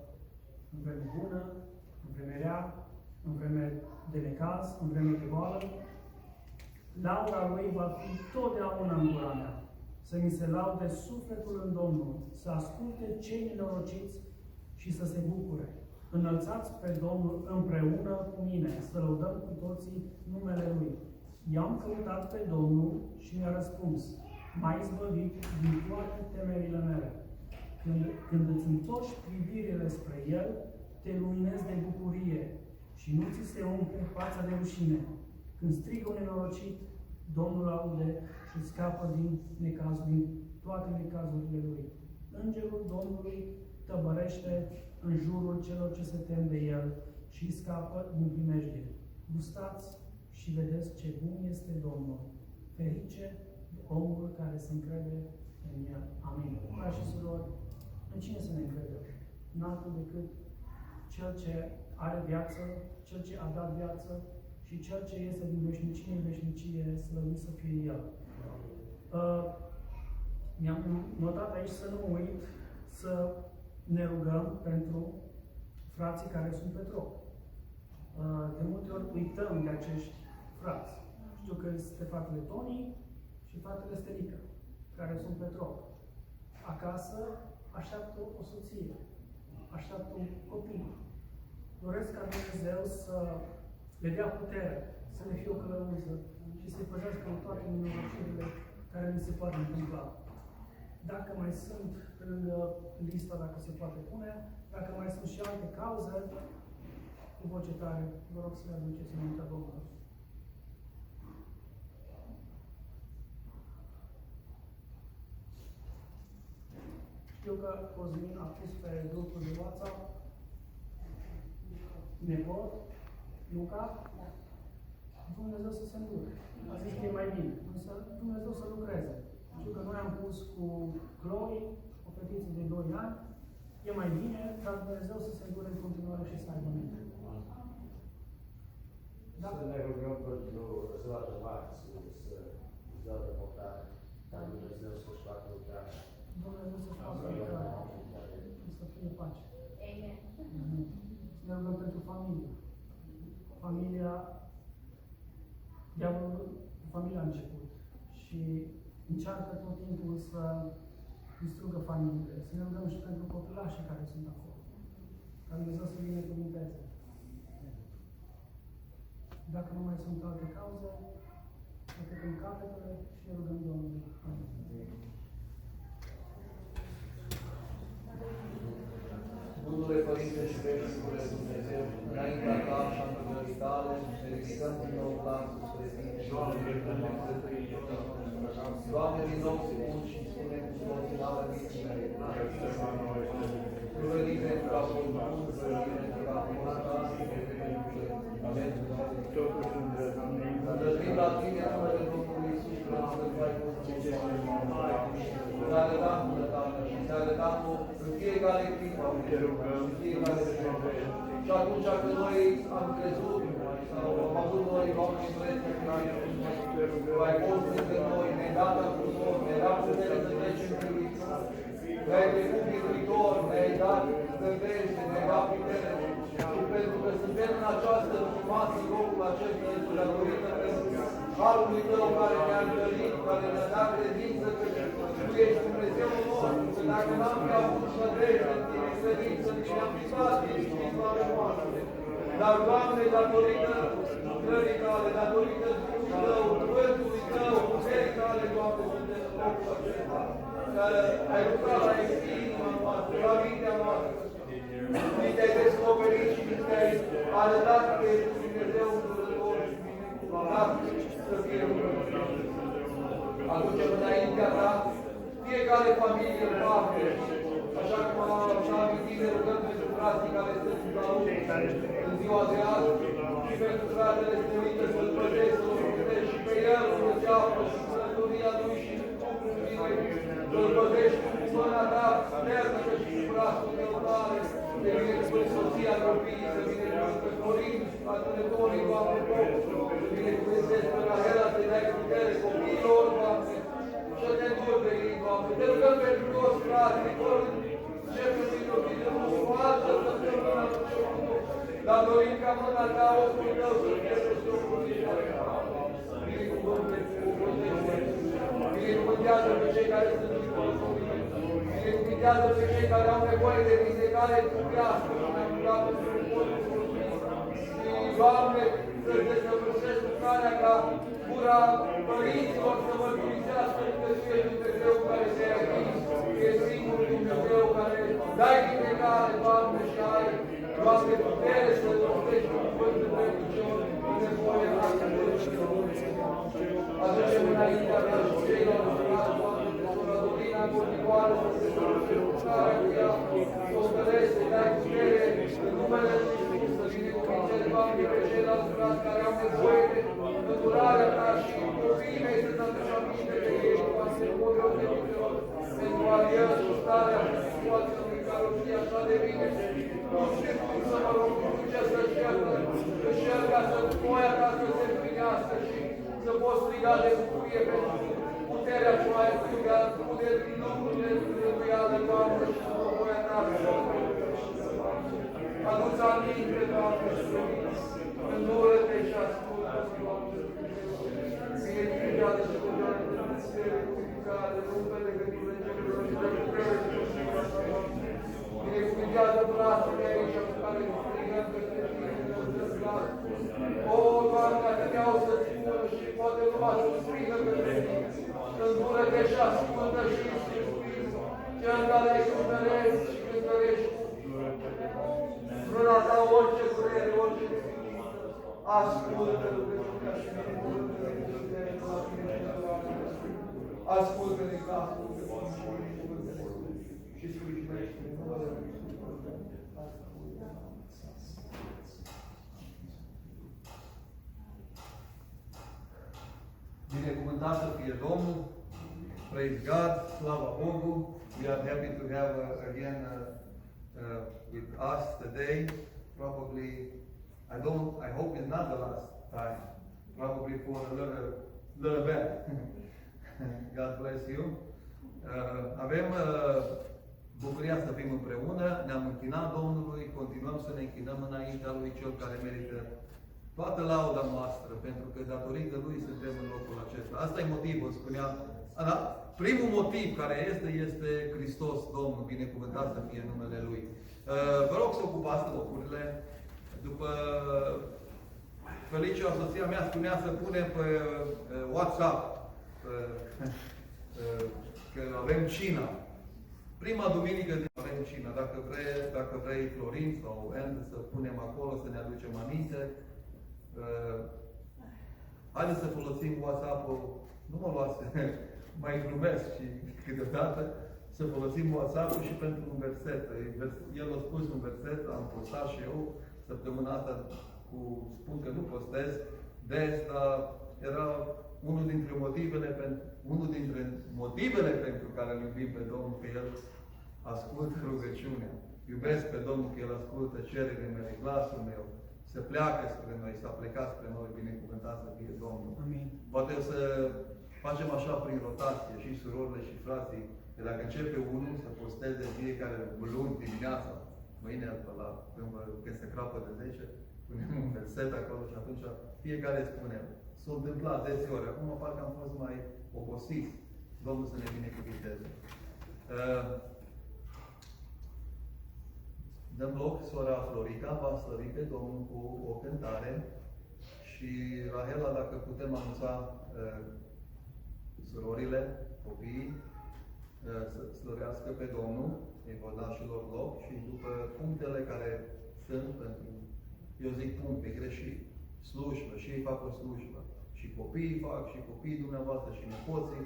în vreme bună, în vreme rea, în vreme de necaz, în vreme de boală. Laura Lui va fi totdeauna în gura mea. Să mi se laude sufletul în Domnul, să asculte cei nenorociți și să se bucure. Înălțați pe Domnul împreună cu mine, să lăudăm cu toții numele Lui. I-am căutat pe Domnul și mi-a răspuns. M-a izbăvit din toate temerile mele. Când îți întorci privirile spre El, te luminezi de bucurie și nu ți se umple fața de rușine. Când strigă un nenorocit, Domnul aude și scapă din toate necazurile Lui. Îngerul Domnului tăbărește în jurul celor ce se tem de El și scapă din primejdie. Gustați și vedeți ce bun este Domnul. Ferice de omul care se încrede în El. Amin. Frați și surori, în cine să ne încredem? În altul decât Cel ce are viață, Cel ce a dat viață și Cel ce este din veșnicie în veșnicie, slăvit să fie El. Mi-am notat aici să nu uit să ne rugăm pentru frații care sunt pe trop. De multe ori uităm de acești frați. Știu că este fratele Toni și fratele Stelica, care sunt pe trop. Acasă așteaptă o soție, așteaptă un copil. Doresc ca Dumnezeu să le dea putere, să le fie o călăuză și să-i păzească în toate nenorocirile care ni se poate întâmpla. Dacă mai sunt pe lângă lista, dacă se poate pune, dacă mai sunt și alte cauze, cu voce tare, vă rog să le aduceți înaintea Domnului. Știu că Cosmin a pus pe grupul de WhatsApp nepot, Luca, Dumnezeu să se îndure. A zis că e mai bine, însă Dumnezeu să lucreze. Știu că noi am pus cu Chloe, o fetiță de 2 ani, e mai bine, dar Dumnezeu să se îndure în continuare și să aibă minte. Da? Să ne rugăm pentru Zlata Max, să Zlata Mocan, ca Dumnezeu să-și facă lucrarea. Dumnezeu să-și facă lucrarea. Să fie pace. Amen. Să ne rugăm pentru familie. Familia, diavolul cu familia a început și încearcă tot timpul să distrugă familiile. Să ne rugăm și pentru copilașii care sunt acolo. Ca Dumnezeu să binecuvânteze. Dacă nu mai sunt alte cauze, ne trecem capetele și ne rugăm Domnului. Amin. Bunule Părinte și Veșnicule Dumnezeu, înaintea Ta și a îndurării Tale, ne ridicăm din nou glasul spre Tine și Doamne, din nou spun și spune cu continuare victimele. Rugările pentru a Domnul, rugările pentru a Dumnezeu, Amen. Îndrăznim la Tine, numele Domnului Iisus, Hristos, că ai fost să arătam bunătatea și să arătam în fiecare clipă, în fiecare clipă. Și atunci când noi am crezut, sau am avut noi oameni prețuri, că ai fost între noi, ne-ai dat ajutor, ne-ai dat putere să trecem prin viață. Ne-ai trecut biruitor, ne-ai dat stăpânire, ne-ai dat putere. Și pentru că suntem în această masă, în locul acesta, datorită pentru Harului Tău care ne-a întâlnit, care ne-a dat credință că Tu ești Dumnezeu nostru. dacă n-am fi avut nădejde în Tine, credință în Tine, am fi stat liniștiți la ale noastre. Dar, Doamne, datorită lucrării Tale, datorită Duhului Tău, cuvântului Tău, puterii Tale, Doamne, suntem în locul acesta, care ai lucrat la inima noastră, la mintea noastră. Ni te-ai descoperit și ni te-ai arătat că ești Dumnezeu îndurător și binecuvântat să fie rugăciune. Aducem înaintea Ta fiecare familie în parte, așa cum am amintit, ne rugăm pentru frații care sunt la lucru în ziua de azi și pentru fratele Stănică să-l păzești, să-l păzești și pe el să se află și călătoria lui și lucrul lui, să-l păzești cu mâna Ta puternică și cu brațul Tău tare, de binecuvânt soția, copiii, să binecuvânt părinți, adunătorii, Doamne, să binecuvântezi pe Rahela, să dai putere copiilor, Doamne, și să te înduri de ei, Doamne. Te rugăm pentru toți frații, începem din copilul nostru, altă săptămână, dar dorim ca mâna Ta, ochiul Tău, să fie peste oportunitatea. Binecuvântează pe cei care sunt disponibil. Binecuvântează pe cei care au nevoie de vindecare trupească și mai rugat pentru poporul și, Doamne, să desăvârșești lucrarea ca gura părinților să mărturisească că Tu ești Dumnezeu care te-ai atins, că ești singurul Dumnezeu care dai vindecare, Doamne, și ai, Doamne, putere să rostești cu cuvântul Tău picior în nevoie noastră de aducem înaintea Ta și ceilalți frați, Doamne, de sora Dorina, continuare să se duce lucrarea cu ea, să o întărești, să dai putere în numele Lui Iisus, să binecuvântezi, Doamne, pe ceilalți frați care au nevoie de îndurarea Ta și copiii mei să-ți aduci aminte de ei, Doamne, pot răutăților, pentru a el starea și situația în care o știe așa de bine. Nu știu cum să mă rog, nu știu ce să-și cer ca să voia Ta să se împlinească și să poți striga de bucurie pentru puterea ce mai striga, putere din lucrurile Dumnezeiale, Doamne, și să voia Ta să adu-ți aminte, Doamne, și îndură-te și ascultă, Doamne, binecuvântează și Doamne, binecuvântare, rupe legătură celor și de putere și binecuvântează brațele aici cu care strigăm către Tine, Dumnezeu glas. O, Doamne, atâteau să-ți spună și poate numai să strigă către Tine. Îndură-te și ascultă și Iisus, Cel care ai cântărești și cântărești. Mâna Ta orice durere, orice neființă, ascultă rugăciunea și binecuvântele la Tine, ascultă-ne glasul de Tine și binecuvântele și sfârșește-ne numele Lui Iisus. Binecuvântat să fie Domnul, praise God, slava Bogu. We are happy to have again with us today. Probably, I hope it's not the last time. Probably for a little bit. God bless you. Avem bucuria să fim împreună, ne-am închinat Domnului, continuăm să ne închinăm înaintea Lui, Cel care merită toată lauda noastră, pentru că datorită Lui suntem în locul acesta. Asta e motivul, spuneam. Primul motiv care este Hristos, Domnul, binecuvântat să fie numele Lui. Vă rog să ocupați locurile. După Felicia, soția mea, spunea să punem pe WhatsApp că avem cina. Prima duminică din avem cina. Dacă vrei Florin sau End să punem acolo, să ne aducem aminte. Haideți să folosim WhatsApp-ul, nu mă luați, mai glumesc și câteodată, să folosim WhatsApp-ul și pentru un verset. El a spus un verset, am postat și eu săptămâna asta, spun că nu postez des, dar era unul dintre motivele pentru care îl iubim pe Domnul, că El ascultă rugăciunea. Iubesc pe Domnul că El ascultă cererile mele, glasul meu. Se pleacă spre noi, s-a plecat spre noi, binecuvântat să fie Domnul. Amin. Poate să facem așa prin rotație, și surorile și frații, că dacă începe unul să posteze fiecare luni dimineața, mâine, când se crapă de 10, punem un verset acolo și atunci fiecare spune, s-a întâmplat 10 ori, acum parcă am fost mai obosit. Domnul să ne binecuvinteze. dăm loc, sora Florica va slăvi pe Domnul cu o cântare și Rahela, dacă putem anunța surorile, copiii, să slăvească pe Domnul, îi vor da și lor loc și după punctele care sunt pentru, eu zic puncte greșit, slujbă, și ei fac o slujbă, și copiii fac, și copiii dumneavoastră, și nepoții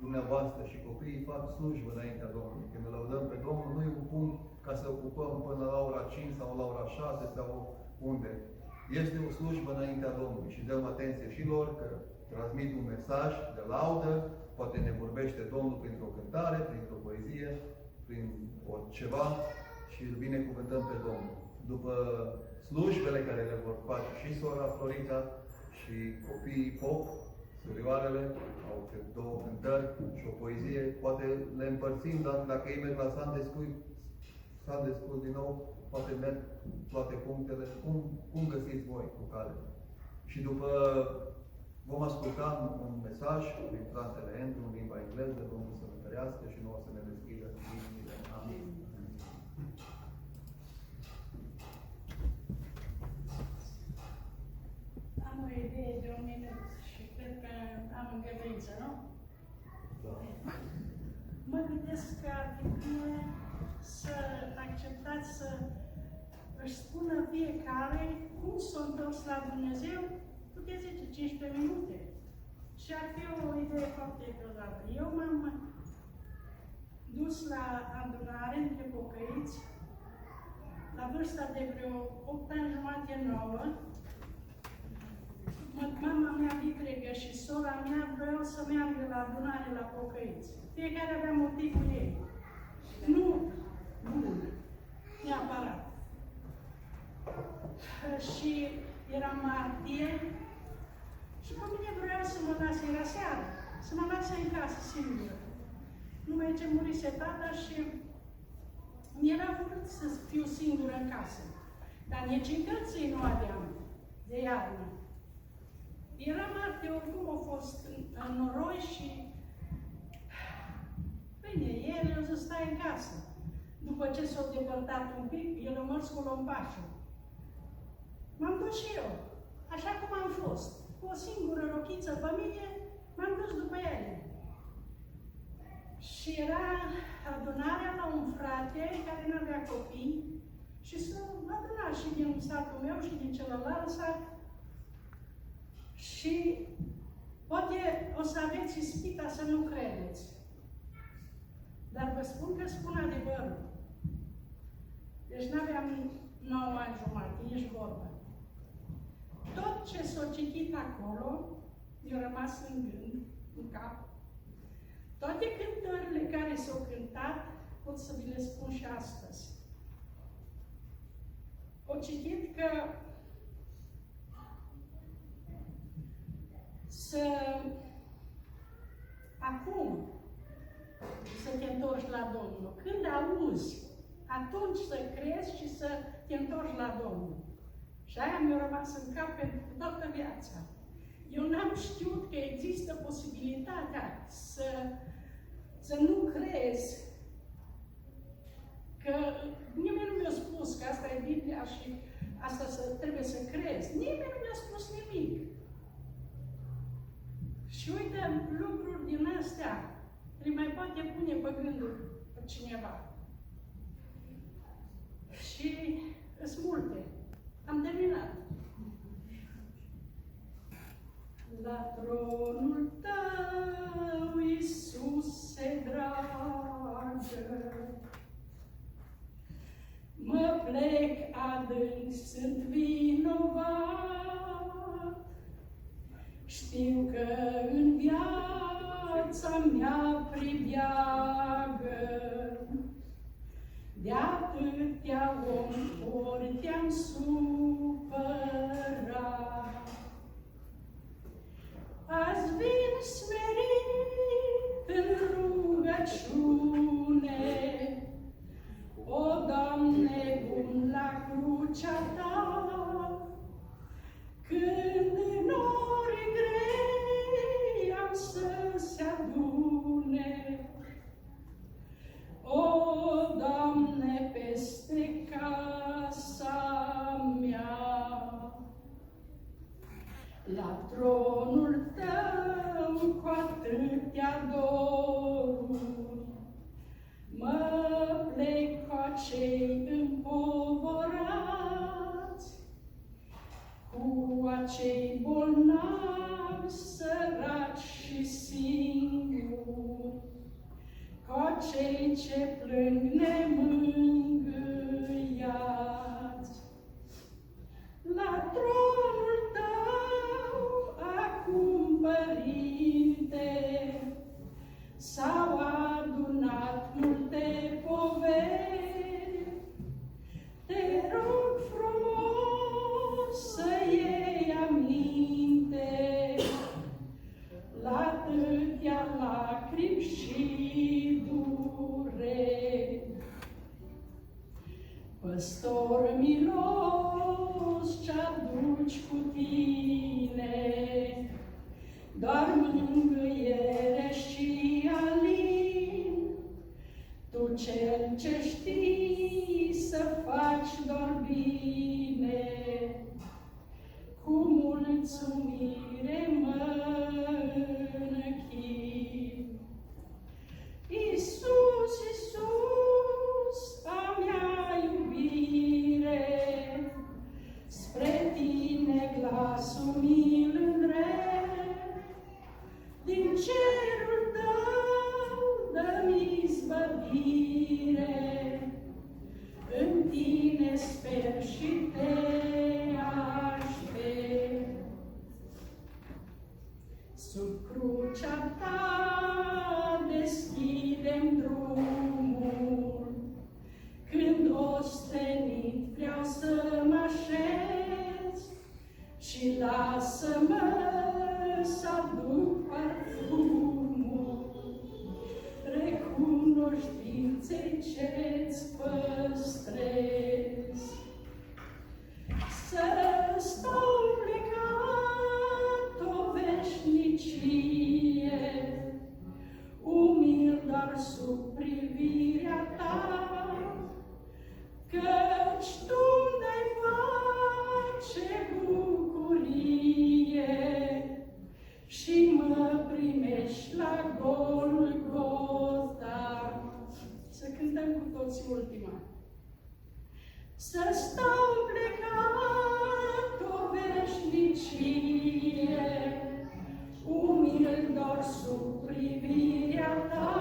dumneavoastră, și copiii fac slujbă înaintea Domnului. Când îl lăudăm pe Domnul, nu e un punct ca să ocupăm până la ora 5 sau la ora 6 sau unde. Este o slujbă înaintea Domnului și dăm atenție și lor că transmit un mesaj de laudă, poate ne vorbește Domnul printr-o cântare, printr-o poezie, prin oriceva și îl binecuvântăm pe Domnul. După slujbele care le vor face și sora Florica și copiii pop, surioarele, au două cântări și o poezie, poate le împărțim, dar dacă ei merg la Sunday School din nou, poate merg toate punctele, cum găsiți voi cu care. Și după vom asculta un mesaj din fratele Andrew în limba engleză, Domnul să ne întărească și nouă să ne deschidă inimile. Amin. Am o idee de 1 minut și cred că am îngăduință, nu? Mă gândesc că ar fi bine să acceptați să își spună fiecare cum s-a întors la Dumnezeu, puteți zice 15 minute. Și ar fi o idee foarte grozavă. Eu m-am dus la adunare între pocăiți la vârsta de vreo 8 ani jumate, 9. Mama mea vitregă și sora mea vreau să meargă la adunare la pocăiți. Fiecare avea motivul ei. Nu bun, neapărat. Și eram martie și pe mine vreau să mă lase, era seara, să mă lase în casă singură. Numai ce murise tata și mi-era urât să fiu singură în casă. Dar nici încălței nu aveam de iarnă. Era martie, oricum a fost în noroi și bine, el o să stai în casă. După ce s-a depărtat un pic, el a mers cu lompașul. M-am dus și eu, așa cum am fost. Cu o singură rochiță pe mine, m-am dus după ele. Și era adunarea la un frate care nu avea copii și s-a adunat și din satul meu și din celălalt sat. Și poate o să aveți ispita să nu credeți. Dar vă spun că spun adevărul. Deci n-aveam 9 ani jumate, nici vorbă. Tot ce s-a citit acolo, mi-a rămas în gând, în cap. Toate cântările care s-au cântat, pot să vi le spun și astăzi. O citit că acum să te întorci la Domnul. Când auzi, atunci să crezi și să te întorci la Domnul. Și aia mi-a rămas în cap pentru toată viața. Eu n-am știut că există posibilitatea să nu crezi că nimeni nu mi-a spus că asta e Biblia și asta trebuie să crezi. Nimeni nu mi-a spus nimic. Și uite, lucruri din astea le mai poate pune pe gândul pe cineva. Și sunt multe. Am terminat. La tronul tău, Iisuse dragă, mă plec adânc, sunt vinovat. Știu că în viața mea pribeagă de atâtea ori te-am supărat. Azi vin smerit în rugăciune, o, Doamne, bun la crucea Ta, când în ori grei am să se adune cei bolnavi, săraci și singuri, ca cei ce plâng nemângâiați. La tronul tău, acum, Părinte, s-au adunat multe poveri. Te rog frumos să iei aminte la atâtea lacrimi și dureri. Păstor milos, ce-aduci cu tine doar mângâiere și alin, tu cel ce știi să faci doar bine, cu mulțumire mă închin. Iisus, Iisus, a mea iubire, spre tine glasul mi-l îndrept, din cerul tău dă-mi izbăvire, în tine sper și te aștept. Sub crucea ta deschide-mi drumul, când ostenit vreau să mă așez, și lasă-mă să aduc parfumul recunoștinței ce-ți păstrez. Să stau plecat o veșnicie, umil doar sub privirea ta, căci tu-mi dai pace, bucurie și mă primești la Golgota. Să cântăm cu toții ultima. Să stau plecat o veșnicie, umil doar sub privirea ta,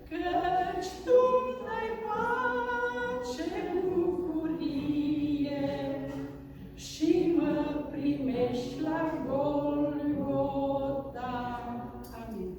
căci tu-mi dai pace, bucurie și mă primești la Golgota. Amin.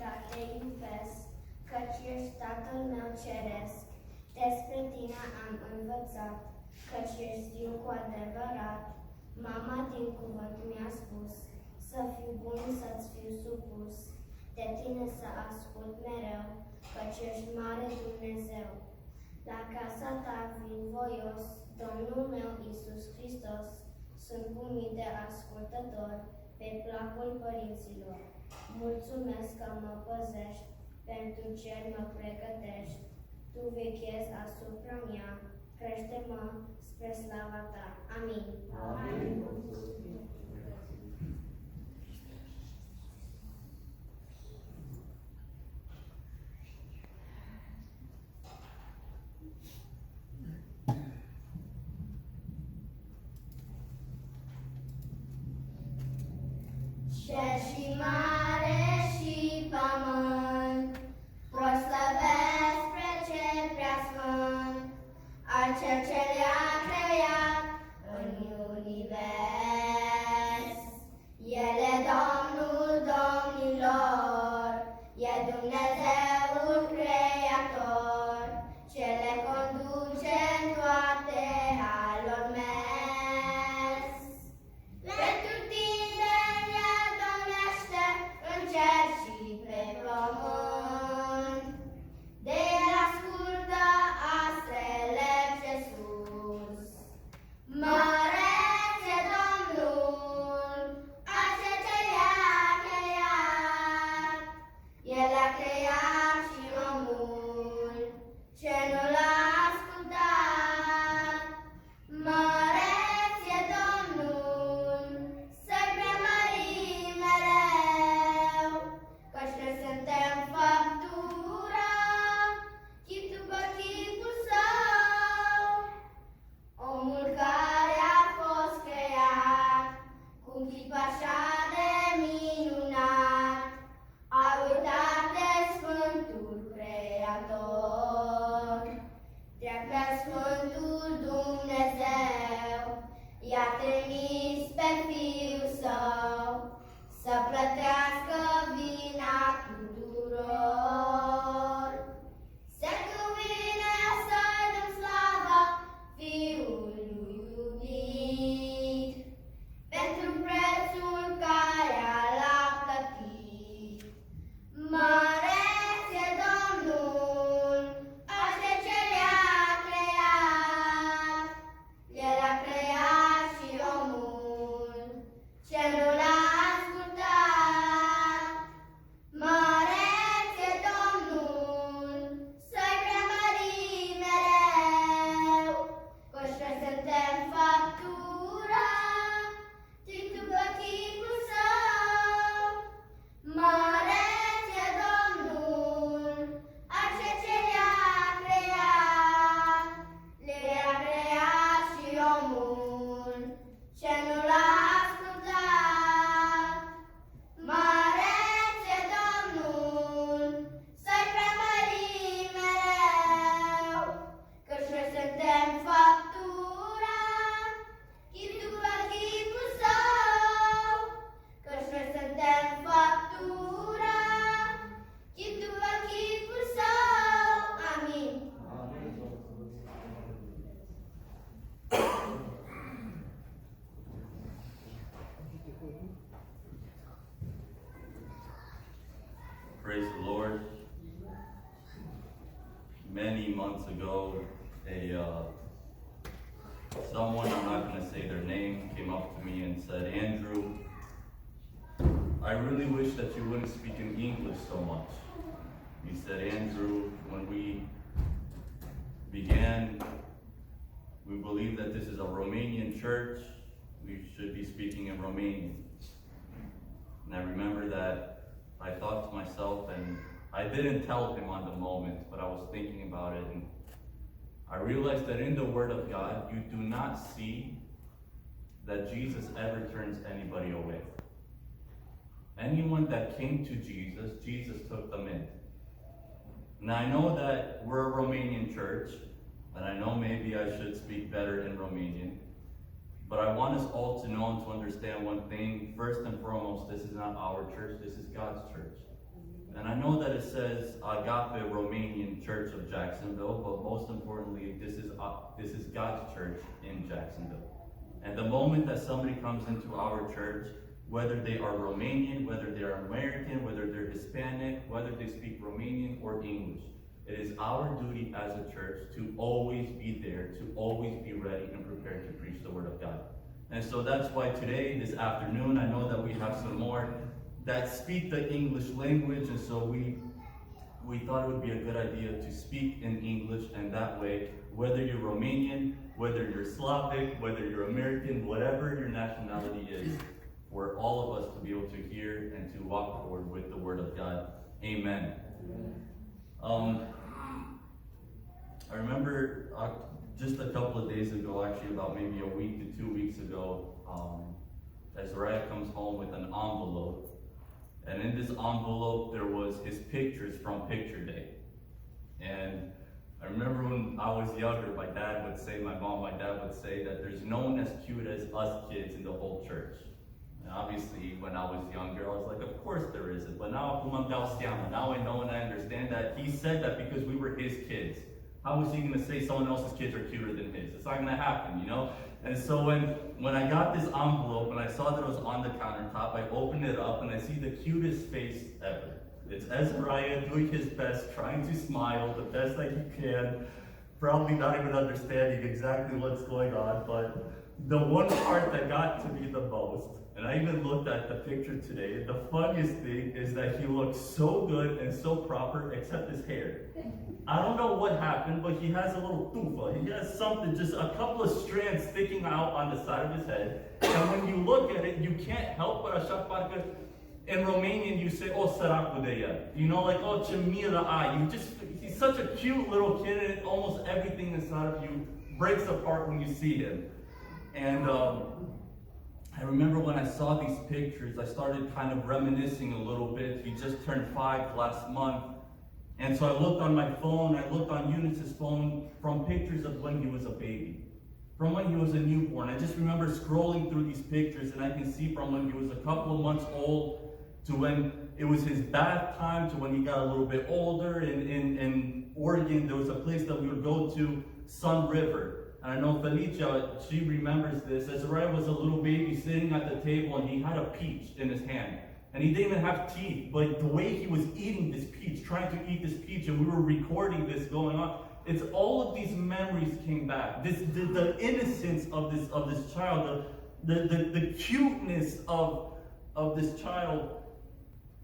adevărat te iubesc, căci ești Tatăl meu ceresc. Despre tine am învățat, căci ești Fiul cu adevărat. Mama din cuvânt mi-a spus, să fiu bun, să-ți fiu supus. De tine să ascult mereu, căci ești mare Dumnezeu. La casa ta vin voios, Domnul meu Iisus Hristos. Sunt cu mii de ascultători, pe placul părinților. Mulțumesc că mă păzești, pentru cer mă pregătești. Tu vechezi asupra mea, crește-mă spre slava ta. Amin. Amin. Cer și mare și pământ, proslăvesc spre cel preasfânt, al cel ce le-a creat în univers. El e Domnul domnilor, e Dumnezeul creator, ce le conduce în toate al lor mers. Pentru tine el domnește în cer și pe pământ, de el ascultă astrele ce sus. Măreț e Domnul, acel ce le-a creat, el a creat și omul, ce nu l-a ascultat. Măreț e Domnul, să-i premărim mereu, căci noi suntem făptura, chip după chipul său. Omul care a fost creat, cu chip așa de minunat, a uitat de Sfântul Creator. Dreapta Sfântul Dumnezeu i-a trimis pe Fiul Său, să plătească vina tuturor. Se cuvine să-i dăm slavă Fiului iubit, pentru prețul care l-a plătit. Măreț e Domnul, acel ce le-a creat, el a creat și omul, ce nu l-a ascultat. Măreț e Domnul, să-i premărim mereu, căci noi suntem făptura, chip după chipul său. Măreț e Domnul, acel ce le-a creat, le-a creat și omul, ce nu l-a ascultat. Măreț e Domnul, să-i premărim mereu, căci noi suntem făptura, chip după chipul său. Căci noi suntem făptura, chip după chipul său. Amin. Praise the Lord. Many months ago, someone, I'm not going to say their name, came up to me and said, Andrew, I really wish that you wouldn't speak in English so much. He said, Andrew, when we began, we believe that this is a Romanian church. We should be speaking in Romanian. And I remember that I thought to myself, and I didn't tell him on the moment, but I was thinking about it, and I realized that in the Word of God, you do not see that Jesus ever turns anybody away. Anyone that came to Jesus, Jesus took them in. Now I know that we're a Romanian church, and I know maybe I should speak better in Romanian, but I want us all to know and to understand one thing. First and foremost, this is not our church, this is God's church. And I know that it says Agape Romanian Church of Jacksonville, but most importantly, this is God's church in Jacksonville. And the moment that somebody comes into our church, whether they are Romanian, whether they are American, whether they're Hispanic, whether they speak Romanian or English, it is our duty as a church to always be there, to always be ready and prepared to preach the Word of God. And so that's why today, this afternoon, I know that we have some more that speak the English language, and so we thought it would be a good idea to speak in English, and that way, whether you're Romanian, whether you're Slavic, whether you're American, whatever your nationality is, for all of us to be able to hear and to walk forward with the Word of God. Amen. I remember just a couple of days ago, actually about maybe a week to 2 weeks ago, Azariah comes home with an envelope. And in this envelope, there was his pictures from Picture Day. And I remember when I was younger, my dad would say that there's no one as cute as us kids in the whole church. And obviously, when I was younger, I was like, of course there isn't. But now I know and I understand that he said that because we were his kids. How was he going to say someone else's kids are cuter than his? It's not going to happen, you know? And so when I got this envelope and I saw that it was on the countertop, I opened it up and I see the cutest face ever. It's Azariah doing his best, trying to smile the best that he can, probably not even understanding exactly what's going on, but the one part that got to me the most, and I even looked at the picture today, the funniest thing is that he looks so good and so proper, except his hair. I don't know what happened, but he has a little tufa. He has something, just a couple of strands sticking out on the side of his head. And when you look at it, you can't help but așa. In Romanian, you say, oh, săracul de el. You know, like, oh, ce milă ai. He's such a cute little kid, and almost everything inside of you breaks apart when you see him. And I remember when I saw these pictures, I started kind of reminiscing a little bit. He just turned 5 last month. And so I looked on my phone, I looked on Eunice's phone from pictures of when he was a baby, from when he was a newborn. I just remember scrolling through these pictures, and I can see from when he was a couple of months old to when it was his bath time, to when he got a little bit older. In Oregon, there was a place that we would go to, Sun River. And I know Felicia, she remembers this. Azariah was a little baby sitting at the table, and he had a peach in his hand. And he didn't even have teeth, but the way he was eating this peach, trying to eat this peach, and we were recording this going on, it's all of these memories came back. The innocence of this child, the cuteness of this child.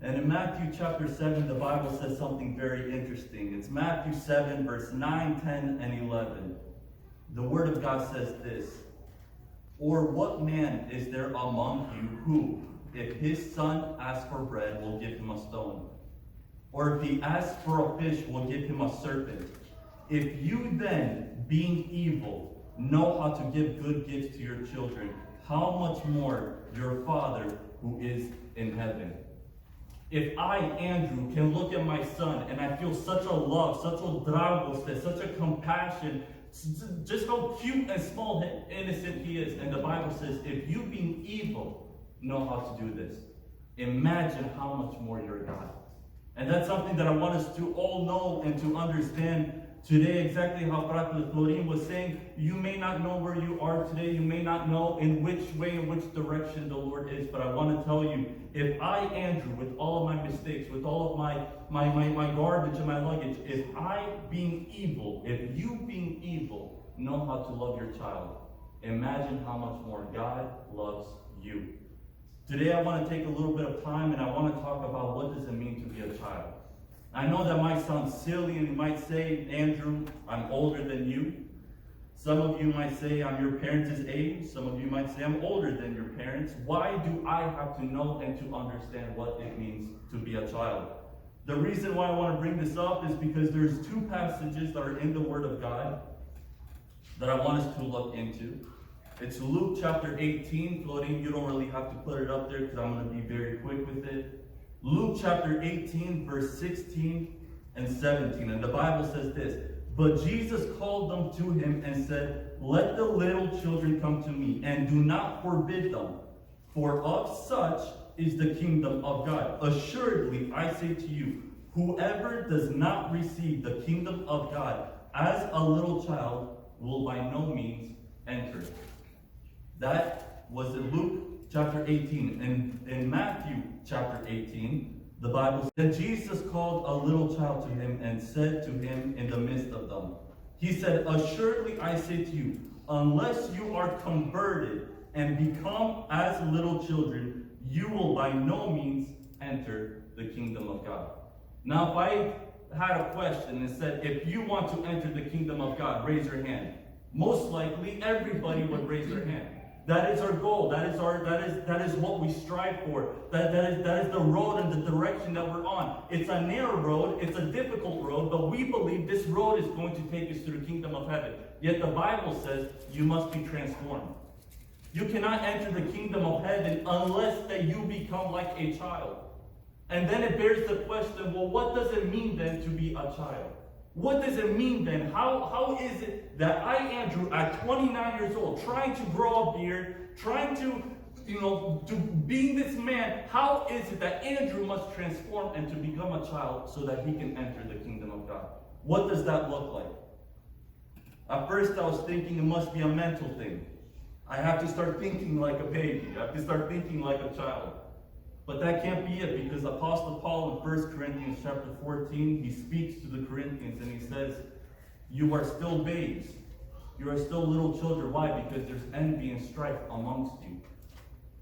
And in Matthew chapter 7, the Bible says something very interesting. It's Matthew 7, verse 9, 10, and 11. The Word of God says this: or what man is there among you who, if his son asks for bread, will give him a stone? Or if he asks for a fish, will give him a serpent? If you then, being evil, know how to give good gifts to your children, how much more your Father who is in heaven? If I, Andrew, can look at my son and I feel such a love, such a dragoste, such a compassion, just how cute and small and innocent he is. And the Bible says, if you being evil know how to do this, imagine how much more your God. And that's something that I want us to all know and to understand today, exactly how Fratele Florin was saying. You may not know where you are today, you may not know in which way, in which direction the Lord is, but I want to tell you, if I, Andrew, with all of my mistakes, with all of my garbage and my luggage, if I, being evil, if you being evil, know how to love your child, imagine how much more God loves you. Today I want to take a little bit of time and I want to talk about what does it mean to be a child. I know that might sound silly, and you might say, Andrew, I'm older than you. Some of you might say I'm your parents' age. Some of you might say I'm older than your parents. Why do I have to know and to understand what it means to be a child? The reason why I want to bring this up is because there's 2 passages that are in the Word of God that I want us to look into. It's Luke chapter 18. Florin, you don't really have to put it up there because I'm going to be very quick with it. Luke chapter 18, verse 16 and 17. And the Bible says this: but Jesus called them to him and said, let the little children come to me, and do not forbid them, for of such is the kingdom of God. Assuredly, I say to you, whoever does not receive the kingdom of God as a little child will by no means enter. That was in Luke chapter 18. And in Matthew chapter 18, the Bible says, "Then Jesus called a little child to him and said to him in the midst of them, he said, assuredly I say to you, unless you are converted and become as little children, you will by no means enter the kingdom of God." Now, if I had a question and said, if you want to enter the kingdom of God, raise your hand. Most likely, everybody would raise their hand. That is our goal. That is what we strive for. That is the road and the direction that we're on. It's a narrow road. It's a difficult road, but we believe this road is going to take us to the kingdom of heaven. Yet the Bible says you must be transformed. You cannot enter the kingdom of heaven unless that you become like a child. And then it bears the question, well, what does it mean then to be a child? What does it mean then? How is it that I, Andrew, at 29 years old, trying to grow a beard, trying to being this man, how is it that Andrew must transform and to become a child so that he can enter the kingdom of God? What does that look like? At first I was thinking it must be a mental thing. I have to start thinking like a baby. I have to start thinking like a child. But that can't be it, because Apostle Paul in 1 Corinthians chapter 14, he speaks to the Corinthians and he says, you are still babes. You are still little children. Why? Because there's envy and strife amongst you.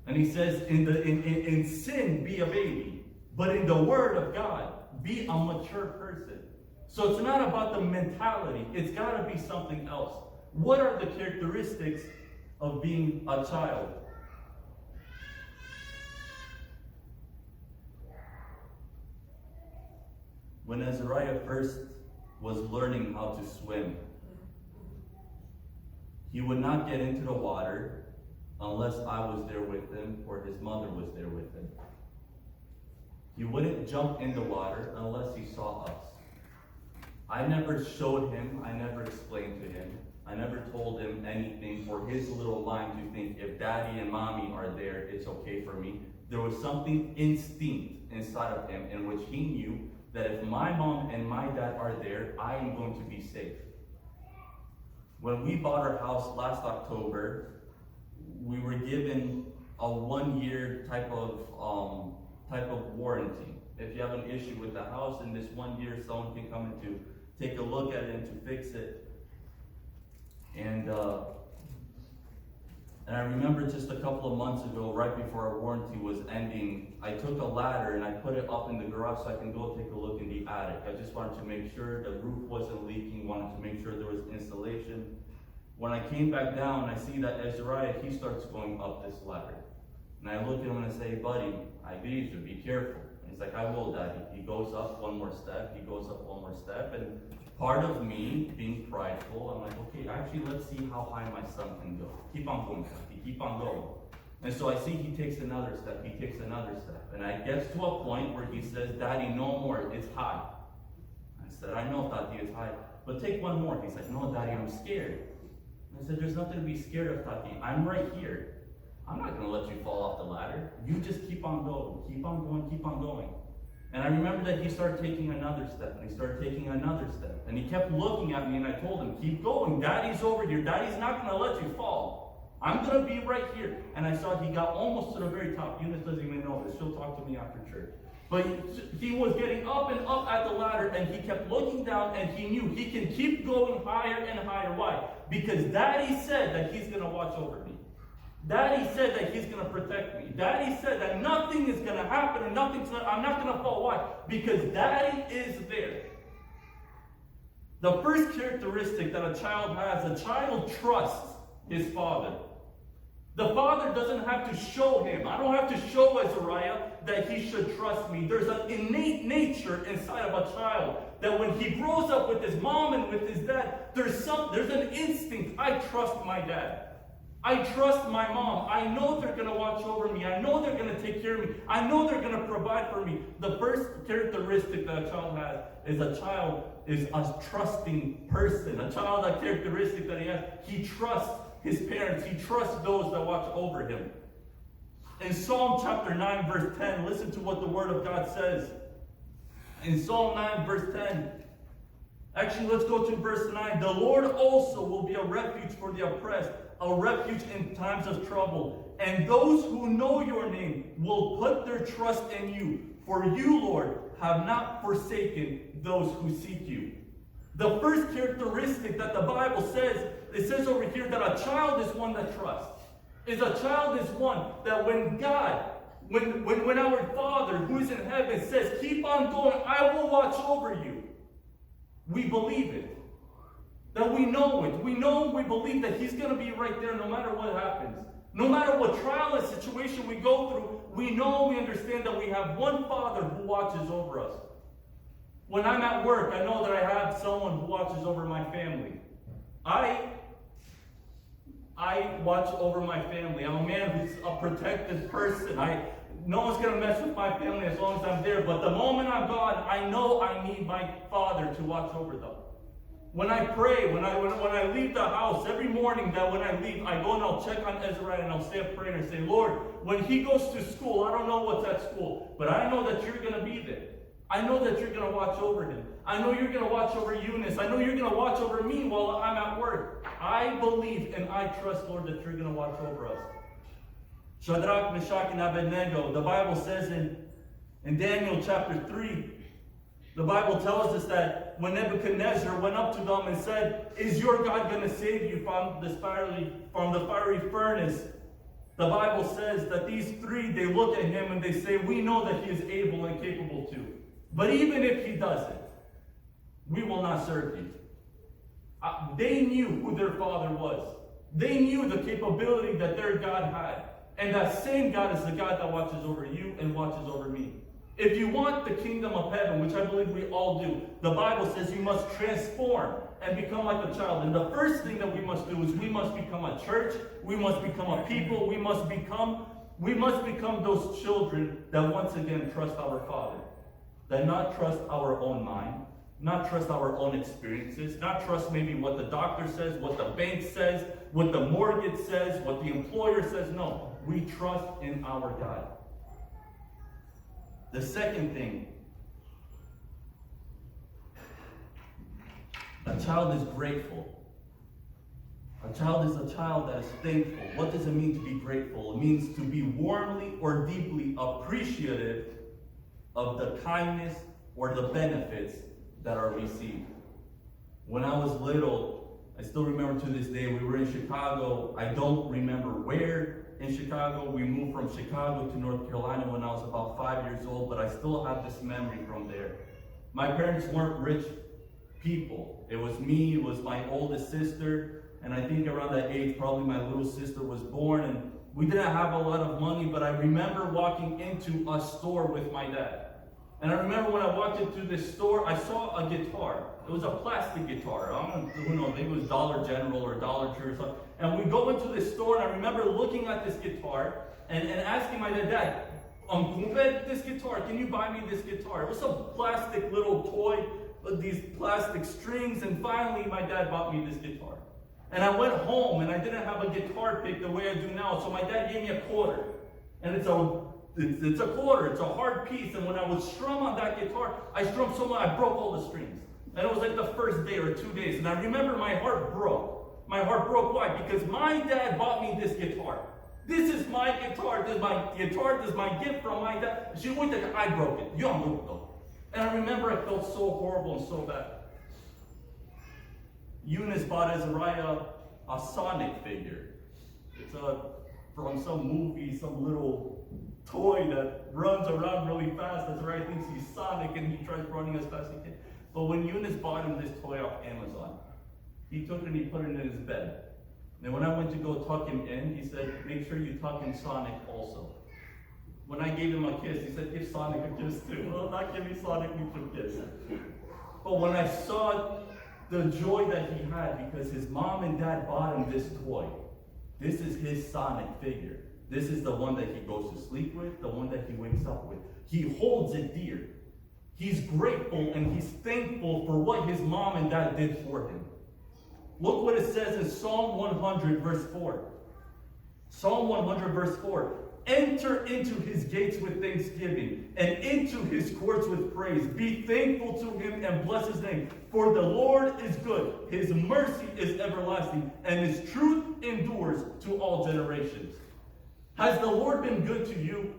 And he says, in sin, be a baby. But in the word of God, be a mature person. So it's not about the mentality. It's got to be something else. What are the characteristics of being a child? When Azariah first was learning how to swim, he would not get into the water unless I was there with him or his mother was there with him. He wouldn't jump in the water unless he saw us. I never showed him, I never explained to him, I never told him anything for his little mind to think if daddy and mommy are there, it's okay for me. There was something instinct inside of him in which he knew that if my mom and my dad are there, I am going to be safe. When we bought our house last October, we were given a 1-year type of warranty. If you have an issue with the house in this 1 year, someone can come in to take a look at it and to fix it. And I remember just a couple of months ago, right before our warranty was ending, I took a ladder and I put it up in the garage so I can go take a look in the attic. I just wanted to make sure the roof wasn't leaking, wanted to make sure there was insulation. When I came back down, I see that Azariah, he starts going up this ladder. And I look at him and I say, buddy, I need you to be careful. And he's like, I will, Daddy. He goes up one more step, he goes up one more step, and part of me, being prideful, I'm like, okay, actually, let's see how high my son can go. Keep on going, Tati, keep on going. And so I see he takes another step, he takes another step. And I get to a point where he says, Daddy, no more, it's high. I said, I know, Tati, it's high, but take one more. He's like, no, Daddy, I'm scared. I said, there's nothing to be scared of, Tati. I'm right here. I'm not going to let you fall off the ladder. You just keep on going, keep on going, keep on going. And I remember that he started taking another step, and he started taking another step. And he kept looking at me, and I told him, keep going. Daddy's over here. Daddy's not going to let you fall. I'm going to be right here. And I saw he got almost to the very top. Eunice doesn't even know this. She'll talk to me after church. But he was getting up and up at the ladder, and he kept looking down, and he knew he can keep going higher and higher. Why? Because Daddy said that he's going to watch over me. Daddy said that he's going to protect me. Daddy said that nothing is going to happen and I'm not going to fall. Why? Because Daddy is there. The first characteristic that a child has, a child trusts his father. The father doesn't have to show him. I don't have to show Azariah that he should trust me. There's an innate nature inside of a child that when he grows up with his mom and with his dad, there's an instinct. I trust my dad. I trust my mom. I know they're going to watch over me. I know they're going to take care of me. I know they're going to provide for me. The first characteristic that a child has is a trusting person. A child, that characteristic that he has, he trusts his parents. He trusts those that watch over him. In Psalm chapter 9, verse 10, listen to what the Word of God says. In Psalm 9, verse 10, actually, let's go to verse 9. The Lord also will be a refuge for the oppressed, a refuge in times of trouble. And those who know your name will put their trust in you. For you, Lord, have not forsaken those who seek you. The first characteristic that the Bible says, it says over here that a child is one that trusts. A child is one that when God, when our Father who is in heaven says, keep on going, I will watch over you. We believe it. That we know it. We believe that He's going to be right there no matter what happens. No matter what trial and situation we go through, we understand that we have one Father who watches over us. When I'm at work, I know that I have someone who watches over my family. I watch over my family. I'm a man who's a protected person. No one's going to mess with my family as long as I'm there. But the moment I'm gone, I know I need my Father to watch over them. When I pray, when I leave the house, every morning that when I leave, I go and I'll check on Ezra and I'll say a prayer and say, Lord, when he goes to school, I don't know what's at school, but I know that you're going to be there. I know that you're going to watch over him. I know you're going to watch over Eunice. I know you're going to watch over me while I'm at work. I believe and I trust, Lord, that you're going to watch over us. Shadrach, Meshach, and Abednego, the Bible says in Daniel chapter 3, the Bible tells us that when Nebuchadnezzar went up to them and said, is your God going to save you from the fiery furnace? The Bible says that these three, they look at him and they say, we know that he is able and capable to. But even if he doesn't, we will not serve you. They knew who their Father was. They knew the capability that their God had. And that same God is the God that watches over you and watches over me. If you want the kingdom of heaven, which I believe we all do, the Bible says you must transform and become like a child. And the first thing that we must do is we must become a church. We must become a people. We must become those children that once again trust our Father. That not trust our own mind, not trust our own experiences, not trust maybe what the doctor says, what the bank says, what the mortgage says, what the employer says. No, we trust in our God. The second thing, a child is grateful. A child is a child that is thankful. What does it mean to be grateful? It means to be warmly or deeply appreciative of the kindness or the benefits that are received. When I was little, I still remember to this day, we were in Chicago. I don't remember where in Chicago. We moved from Chicago to North Carolina when I was about 5 years old, but I still have this memory from there. My parents weren't rich people. It was me, it was my oldest sister, and I think around that age, probably my little sister was born, and we didn't have a lot of money, but I remember walking into a store with my dad. And I remember when I walked into this store, I saw a guitar. It was a plastic guitar. I don't know, who knows, maybe it was Dollar General or Dollar Tree or something. And we go into this store, and I remember looking at this guitar and asking my dad, this guitar, can you buy me this guitar? It was some plastic little toy with these plastic strings, and finally my dad bought me this guitar. And I went home, and I didn't have a guitar pick the way I do now, so my dad gave me a quarter. And it's a quarter, it's a hard piece, and when I would strum on that guitar, I strummed so much, I broke all the strings. And it was like the first day or 2 days, and I remember my heart broke. My heart broke, why? Because my dad bought me this guitar. This is my guitar, this is my gift from my dad. She went there, I broke it. You don't know. And I remember I felt so horrible and so bad. Eunice bought Azariah a Sonic figure. It's from some movie, some little toy that runs around really fast. Azariah thinks he's Sonic and he tries running as fast as he can. But when Eunice bought him this toy off Amazon, he took it and he put it in his bed. And when I went to go tuck him in, he said, make sure you tuck in Sonic also. When I gave him a kiss, he said, give Sonic a kiss too. Well, not giving Sonic me a kiss. But when I saw the joy that he had because his mom and dad bought him this toy, this is his Sonic figure. This is the one that he goes to sleep with, the one that he wakes up with. He holds it dear. He's grateful and he's thankful for what his mom and dad did for him. Look what it says in Psalm 100, verse 4. Psalm 100, verse 4. Enter into his gates with thanksgiving and into his courts with praise. Be thankful to him and bless his name. For the Lord is good. His mercy is everlasting, and his truth endures to all generations. Has the Lord been good to you?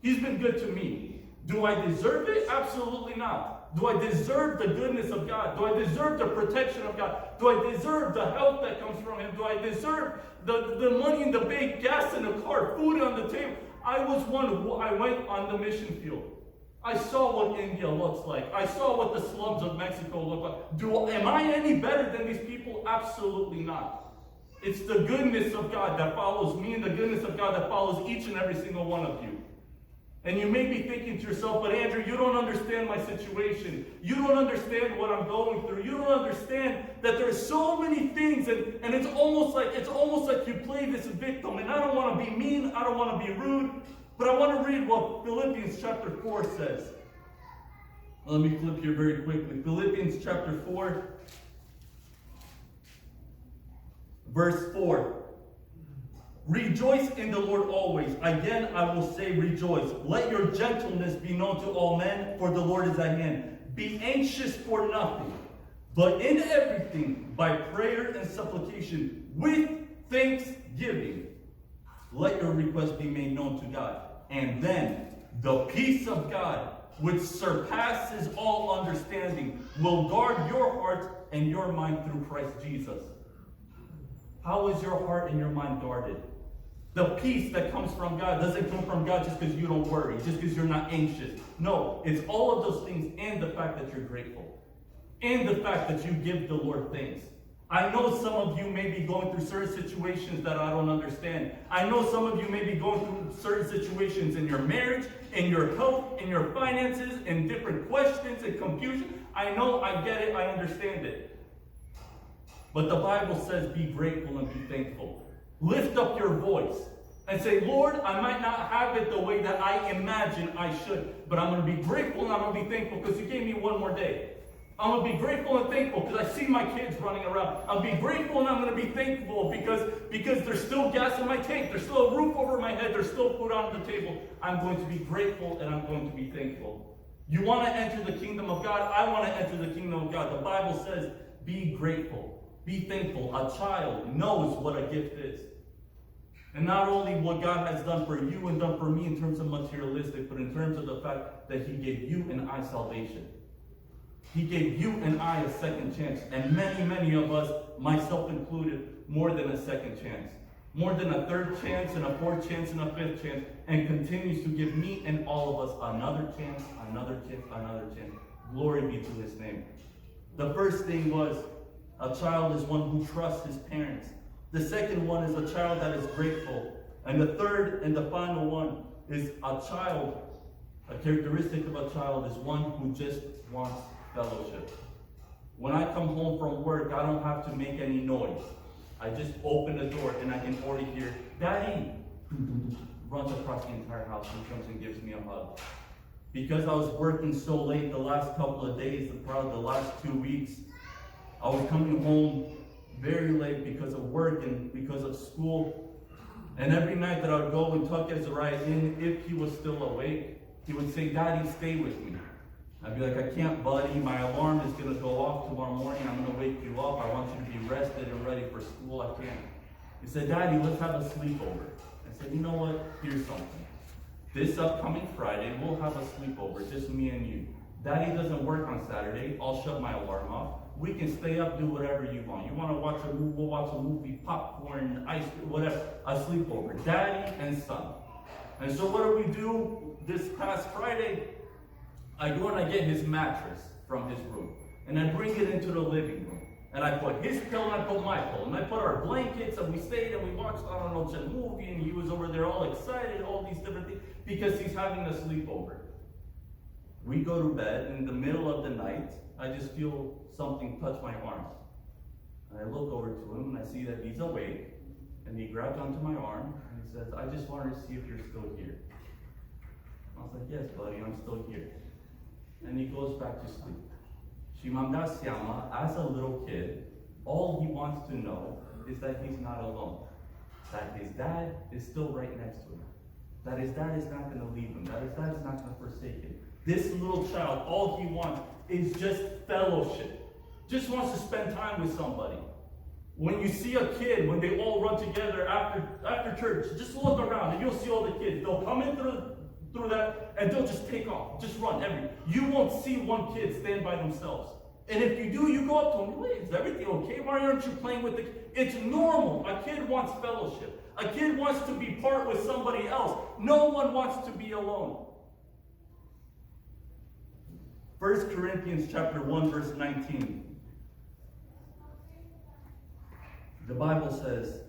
He's been good to me. Do I deserve it? Absolutely not. Do I deserve the goodness of God? Do I deserve the protection of God? Do I deserve the help that comes from him? Do I deserve the money in the bank, gas in the car, food on the table? I was one who I went on the mission field. I saw what India looks like. I saw what the slums of Mexico look like. Am I any better than these people? Absolutely not. It's the goodness of God that follows me and the goodness of God that follows each and every single one of you. And you may be thinking to yourself, but Andrew, you don't understand my situation. You don't understand what I'm going through. You don't understand that there's so many things, and it's almost like you play this victim. And I don't want to be mean, I don't want to be rude, but I want to read what Philippians chapter 4 says. Let me flip here very quickly. Philippians chapter 4, verse 4. Rejoice in the Lord always. Again, I will say rejoice. Let your gentleness be known to all men, for the Lord is at hand. Be anxious for nothing, but in everything, by prayer and supplication, with thanksgiving, let your requests be made known to God. And then the peace of God, which surpasses all understanding, will guard your heart and your mind through Christ Jesus. How is your heart and your mind guarded? The peace that comes from God doesn't come from God just because you don't worry, just because you're not anxious. No, it's all of those things and the fact that you're grateful. And the fact that you give the Lord thanks. I know some of you may be going through certain situations that I don't understand. I know some of you may be going through certain situations in your marriage, in your health, in your finances, in different questions and confusion. I know, I get it, I understand it. But the Bible says be grateful and be thankful. Lift up your voice and say, Lord, I might not have it the way that I imagine I should, but I'm going to be grateful and I'm going to be thankful because you gave me one more day. I'm going to be grateful and thankful because I see my kids running around. I'll be grateful and I'm going to be thankful because there's still gas in my tank. There's still a roof over my head. There's still food on the table. I'm going to be grateful and I'm going to be thankful. You want to enter the kingdom of God? I want to enter the kingdom of God. The Bible says, be grateful. Be thankful. A child knows what a gift is. And not only what God has done for you and done for me in terms of materialistic, but in terms of the fact that he gave you and I salvation. He gave you and I a second chance. And many, many of us, myself included, more than a second chance. More than a third chance and a fourth chance and a fifth chance. And continues to give me and all of us another chance, another chance, another chance. Glory be to his name. The first thing was, a child is one who trusts his parents. The second one is a child that is grateful. And the third and the final one is a child. A characteristic of a child is one who just wants fellowship. When I come home from work, I don't have to make any noise. I just open the door and I can already hear, Daddy! Runs across the entire house and comes and gives me a hug. Because I was working so late the last couple of days, probably the last 2 weeks, I was coming home very late because of work and because of school. And every night that I would go and tuck Ezariah in, if he was still awake, he would say, Daddy, stay with me. I'd be like, I can't, buddy. My alarm is going to go off tomorrow morning. I'm going to wake you up. I want you to be rested and ready for school. I can't. He said, Daddy, let's have a sleepover. I said, you know what? Here's something. This upcoming Friday, we'll have a sleepover, just me and you. Daddy doesn't work on Saturday. I'll shut my alarm off. We can stay up, do whatever you want. You want to watch a movie, we'll watch a movie, popcorn, ice cream, whatever. A sleepover. Daddy and son. And so what do we do this past Friday? I go and I get his mattress from his room. And I bring it into the living room. And I put his pillow and I put my pillow. And I put our blankets and we stayed and we watched, I don't know, some movie. And he was over there all excited, all these different things. Because he's having a sleepover. We go to bed, and in the middle of the night, I just feel something touch my arm. And I look over to him, and I see that he's awake, and he grabs onto my arm, and he says, I just wanted to see if you're still here. I was like, yes, buddy, I'm still here. And he goes back to sleep. Shimamda Siama, as a little kid, all he wants to know is that he's not alone. That his dad is still right next to him. that his dad is not going to leave him, that his dad is not going to forsake him. This little child, all he wants is just fellowship. Just wants to spend time with somebody. When you see a kid, when they all run together after church, just look around and you'll see all the kids. They'll come in through that and they'll just take off, just run everywhere. You won't see one kid stand by themselves. And if you do, you go up to them, wait, is everything okay? Why aren't you playing with the kid? It's normal. A kid wants fellowship. A kid wants to be part with somebody else. No one wants to be alone. 1 Corinthians chapter 1, verse 19. The Bible says,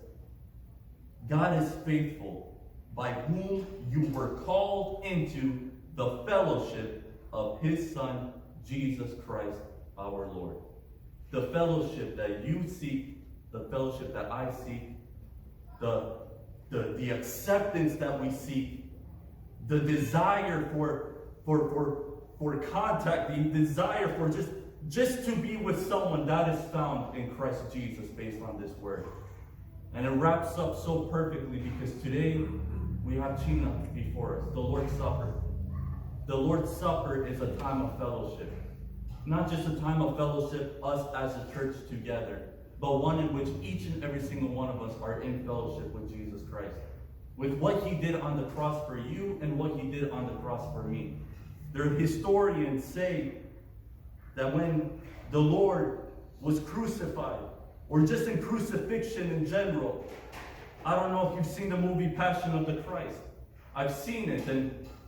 God is faithful, by whom you were called into the fellowship of his Son, Jesus Christ, our Lord. The fellowship that you seek, the fellowship that I seek, the acceptance that we seek, the desire for contact, the desire for just to be with someone, that is found in Christ Jesus based on this word. And it wraps up so perfectly because today we have China before us, the Lord's Supper. The Lord's Supper is a time of fellowship. Not just a time of fellowship, us as a church together, but one in which each and every single one of us are in fellowship with Jesus Christ. With what he did on the cross for you and what he did on the cross for me. The historians say that when the Lord was crucified, or just in crucifixion in general, I don't know if you've seen the movie Passion of the Christ. I've seen it,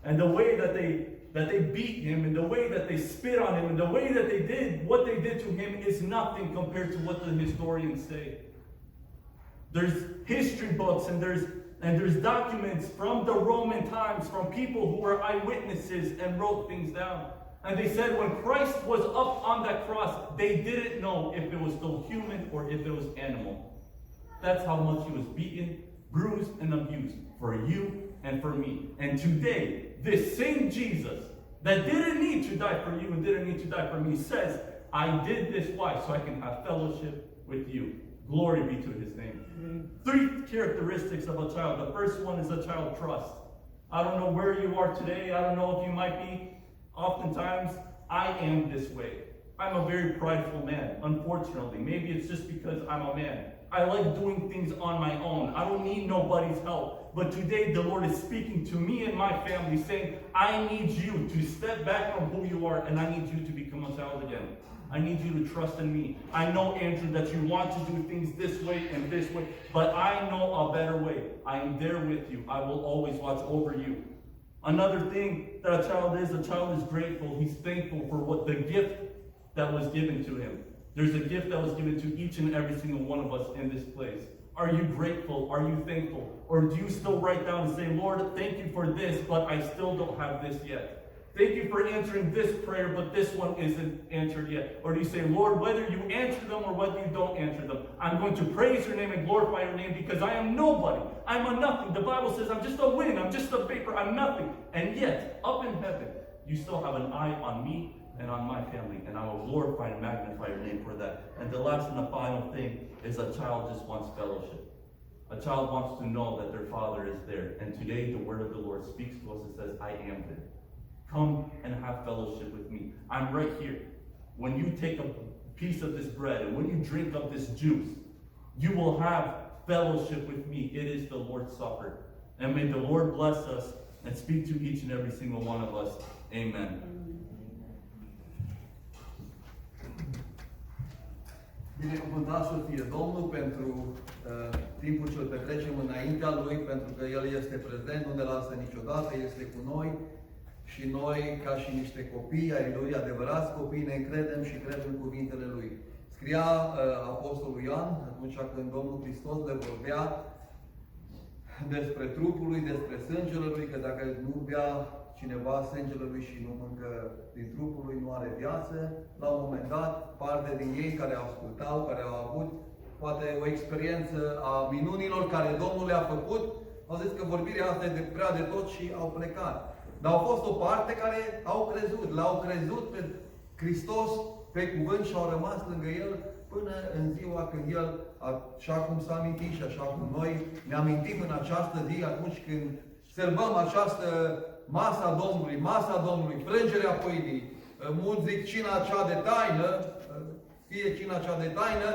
and the way that they beat him, and the way that they spit on him, and the way that they did what they did to him is nothing compared to what the historians say. There's history books and there's documents from the Roman times, from people who were eyewitnesses and wrote things down. And they said when Christ was up on that cross, they didn't know if it was still human or if it was animal. That's how much he was beaten, bruised, and abused for you and for me. And today, this same Jesus that didn't need to die for you and didn't need to die for me says, I did this, why? So I can have fellowship with you. Glory be to his name. 3 characteristics of a child. The first one is a child trust. I don't know where you are today. I don't know if you might be. Oftentimes, I am this way. I'm a very prideful man, unfortunately. Maybe it's just because I'm a man. I like doing things on my own. I don't need nobody's help. But today, the Lord is speaking to me and my family, saying, I need you to step back from who you are, and I need you to become a child again. I need you to trust in me. I know, Andrew, that you want to do things this way and this way, but I know a better way. I am there with you. I will always watch over you. Another thing that a child is grateful. He's thankful for what the gift that was given to him. There's a gift that was given to each and every single one of us in this place. Are you grateful? Are you thankful? Or do you still write down and say, Lord, thank you for this, but I still don't have this yet? Thank you for answering this prayer, but this one isn't answered yet. Or do you say, Lord, whether you answer them or whether you don't answer them, I'm going to praise your name and glorify your name because I am nobody. I'm a nothing. The Bible says I'm just a wind. I'm just a vapor. I'm nothing. And yet, up in heaven, you still have an eye on me and on my family. And I will glorify and magnify your name for that. And the last and the final thing is a child just wants fellowship. A child wants to know that their father is there. And today, the word of the Lord speaks to us and says, I am there. Come and have fellowship with me. I'm right here. When you take a piece of this bread and when you drink of this juice, you will have fellowship with me. It is the Lord's Supper. And may the Lord bless us and speak to each and every single one of us. Amen. Binecuvântat să fie Domnul pentru timpul ce îl petrecem înaintea Lui, pentru că El este prezent, nu ne lasă niciodată, este cu noi. Și noi, ca și niște copii ai Lui, adevărați copii, ne încredem și credem în cuvintele Lui. Scria Apostolul Ioan, atunci când Domnul Hristos le vorbea despre trupul Lui, despre sângele Lui, că dacă nu bea cineva sângele Lui și nu mâncă din trupul Lui, nu are viață. La un moment dat, parte din ei care ascultau, care au avut poate o experiență a minunilor care Domnul le-a făcut, au zis că vorbirea asta e de prea de tot și au plecat. Dar au fost o parte care au crezut, l-au crezut pe Hristos, pe cuvânt și au rămas lângă El până în ziua când El, așa cum s-a amintit și așa cum noi ne amintim în această zi, atunci când sărbăm această masa Domnului, masa Domnului, frângerea pâinii, mulți zic cina cea de taină, fie cina cea de taină,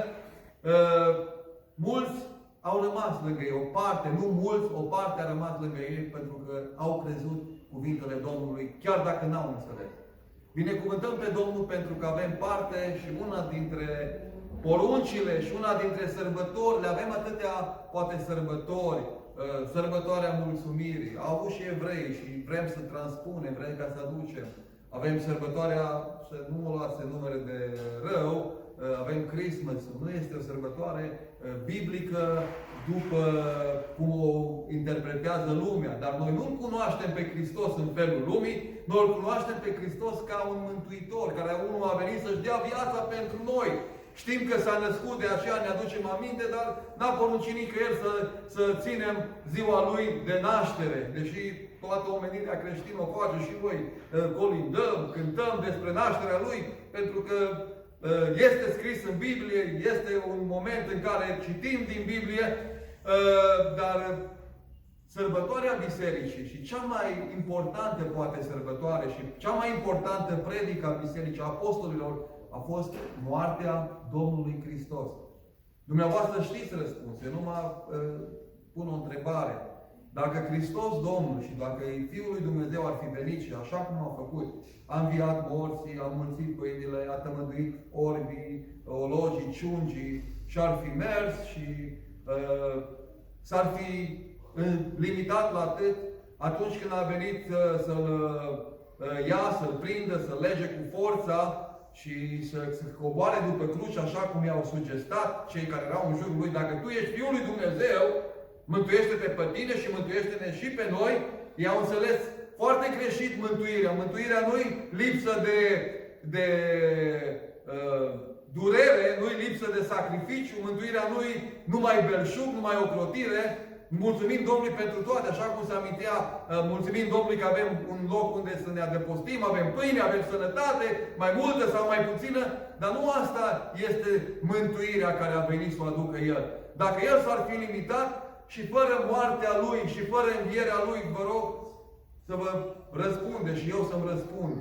mulți au rămas lângă ei, o parte, nu mulți, o parte a rămas lângă ei pentru că au crezut cuvintele Domnului, chiar dacă n-au înțeles. Binecuvântăm pe Domnul pentru că avem parte și una dintre poruncile și una dintre sărbătorile, avem atâtea, poate, sărbători, sărbătoarea mulțumirii, au avut și evrei și vrem să transpunem, vrem ca să aducem. Avem sărbătoarea, să nu mă luați în numere de rău, avem Christmas, nu este o sărbătoare biblică după cum o interpretează lumea, dar noi nu-L cunoaștem pe Hristos în felul lumii, noi Îl cunoaștem pe Hristos ca un mântuitor, care unul a venit să-și dea viața pentru noi. Știm că s-a născut, de aceea ne aducem aminte, dar n-a poruncit nicăieri să ținem ziua Lui de naștere, deși toată omenirea creștină o face și noi, colindăm, cântăm despre nașterea Lui, pentru că este scris în Biblie, este un moment în care citim din Biblie, dar sărbătoarea bisericii și cea mai importantă, poate, sărbătoare și cea mai importantă predică a bisericii, a apostolilor, a fost moartea Domnului Hristos. Dumneavoastră știți răspunsul, eu numai pun o întrebare. Dacă Hristos Domnul și dacă Fiul lui Dumnezeu ar fi venit și așa cum a făcut, a înviat morții, a mulțit pâinile, a tămăduit orbii, ologii, ciungii și ar fi mers și s-ar fi limitat la atât, atunci când a venit să-l ia, să-l prindă, să-l lege cu forța și să coboare după cruce, așa cum i-au sugestat cei care erau în jurul lui, dacă tu ești Fiul lui Dumnezeu, mântuiește-te pe tine și mântuiește-ne și pe noi. I-au înțeles foarte greșit mântuirea. Mântuirea nu-i lipsă de durere, nu-i lipsă de sacrificiu, mântâirea nu-i numai belșug, numai ocrotire. Mulțumim Domnului pentru toate, așa cum se amintea, mulțumim Domnului că avem un loc unde să ne adăpostim, avem pâine, avem sănătate, mai multă sau mai puțină, dar nu asta este mântuirea care a venit să o aducă El. Dacă El s-ar fi limitat și fără moartea Lui și fără învierea Lui, vă rog să vă răspunde și eu să-mi răspund.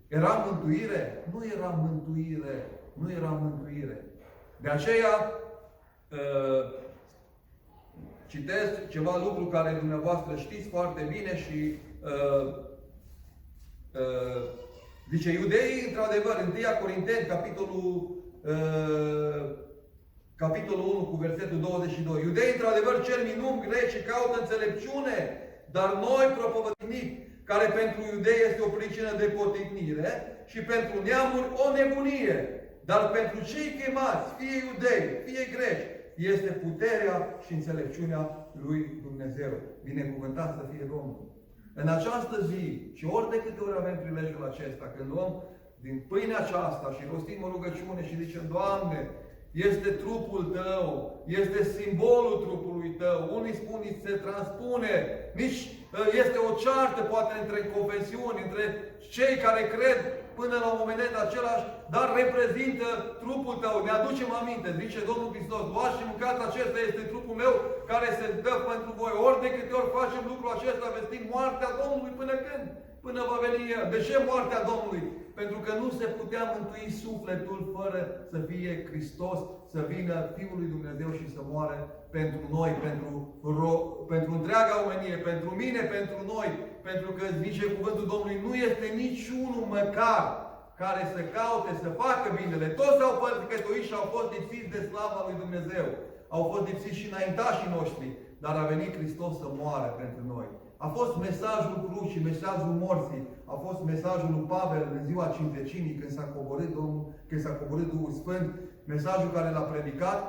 Era mântuire? Nu era mântuire. Nu era mântuire. De aceea, citesc ceva lucru care dumneavoastră știți foarte bine și zice, iudeii, într-adevăr, 1 Corinteni, capitolul 1 cu versetul 22. Iudeii, într-adevăr, cer minuni, greci caută înțelepciune, dar noi propovăduim, care pentru iudei este o pricină de poticnire și pentru neamuri o nebunie. Dar pentru cei chemați, fie iudei, fie greci, este puterea și înțelepciunea lui Dumnezeu. Binecuvântat să fie Domnul. În această zi, și ori de câte ori avem prilejul acesta, când luăm din pâinea aceasta și rostim o rugăciune și zicem, Doamne, este trupul Tău, este simbolul trupului Tău. Unii spun, se transpune, nici este o ceartă, poate, între confesiuni, între cei care cred până la un moment dat același, dar reprezintă trupul Tău. Ne aducem aminte, zice Domnul Hristos, luați și mâncați, acesta este trupul meu care se dă pentru voi. Ori de câte ori facem lucrul acesta, vestim moartea Domnului până când? Până va veni El. De ce moartea Domnului? Pentru că nu se putea mântui sufletul fără să fie Hristos, să vină Fiul lui Dumnezeu și să moară pentru noi, pentru întreaga omenie, pentru mine, pentru noi. Pentru că, zice cuvântul Domnului, nu este niciunul măcar care să caute, să facă binele. Toți au păcătuit și au fost lipsiți de slava lui Dumnezeu. Au fost lipsiți și înaintașii noștri. Dar a venit Hristos să moară pentru noi. A fost mesajul crucii, mesajul morții. A fost mesajul lui Pavel în ziua Cintecinii, când s-a coborât Domnul, când s-a coborât Duhul Sfânt. Mesajul care l-a predicat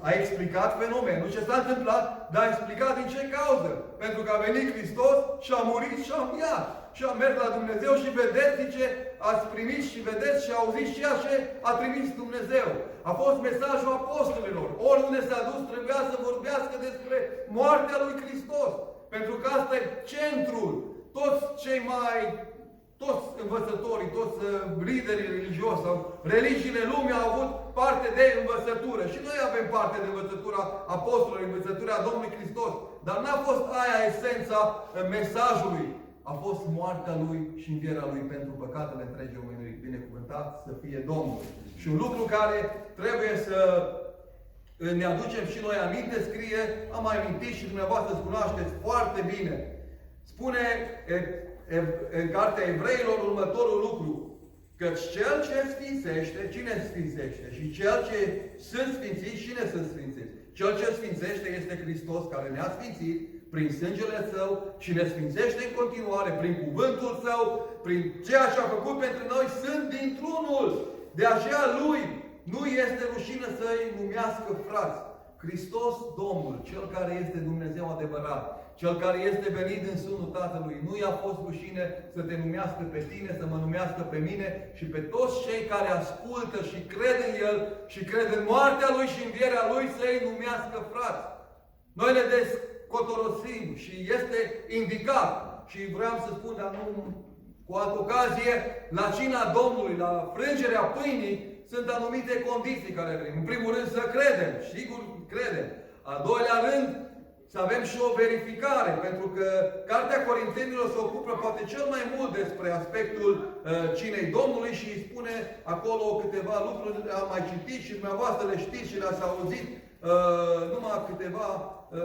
a explicat fenomenul, ce s-a întâmplat, dar a explicat din ce cauză. Pentru că a venit Hristos și a murit și a înviat. Și a mers la Dumnezeu și vedeți, zice, ați primit și vedeți și auziți ceea ce a trimis Dumnezeu. A fost mesajul apostolilor. Oriunde s-a dus, trebuia să vorbească despre moartea lui Hristos. Pentru că asta e centrul. Toți învățătorii, toți liderii religioși sau religiile lumii au avut parte de învățătură. Și noi avem parte de învățătura apostolului, învățătura Domnului Hristos. dar n-a fost aia esența mesajului. A fost moartea Lui și învierea Lui pentru păcatele întregii omenirii. Binecuvântat să fie Domnul. Și un lucru care trebuie să ne aducem și noi aminte, scrie, am mai amintit și dumneavoastră îți cunoașteți foarte bine. Spune în cartea Evreilor următorul lucru. Căci cel ce sfințește, cine sfințește? Și cel ce sunt sfințiți, cine sunt sfințiți? Cel ce sfințește este Hristos, care ne-a sfințit prin sângele Său și ne sfințește în continuare prin cuvântul Său, prin ceea ce a făcut pentru noi, sunt dintr-unul. De aceea Lui nu este rușine să-i numească frați. Hristos Domnul, Cel care este Dumnezeu adevărat, Cel care este venit în sânul Tatălui, nu i-a fost rușine să te numească pe tine, să mă numească pe mine și pe toți cei care ascultă și cred în El și cred în moartea Lui și învierea Lui să-i numească frați. Noi le descotorosim și este indicat și vreau să spun, dar nu cu altă ocazie, la cina Domnului, la frângerea pâinii, sunt anumite condiții care vrem. În primul rând să credem, sigur credem. Al doilea rând, să avem și o verificare, pentru că Cartea Corintenilor se ocupă poate cel mai mult despre aspectul cinei Domnului și îi spune acolo câteva lucruri, am mai citit și dumneavoastră le știți și le-ați auzit, numai câteva,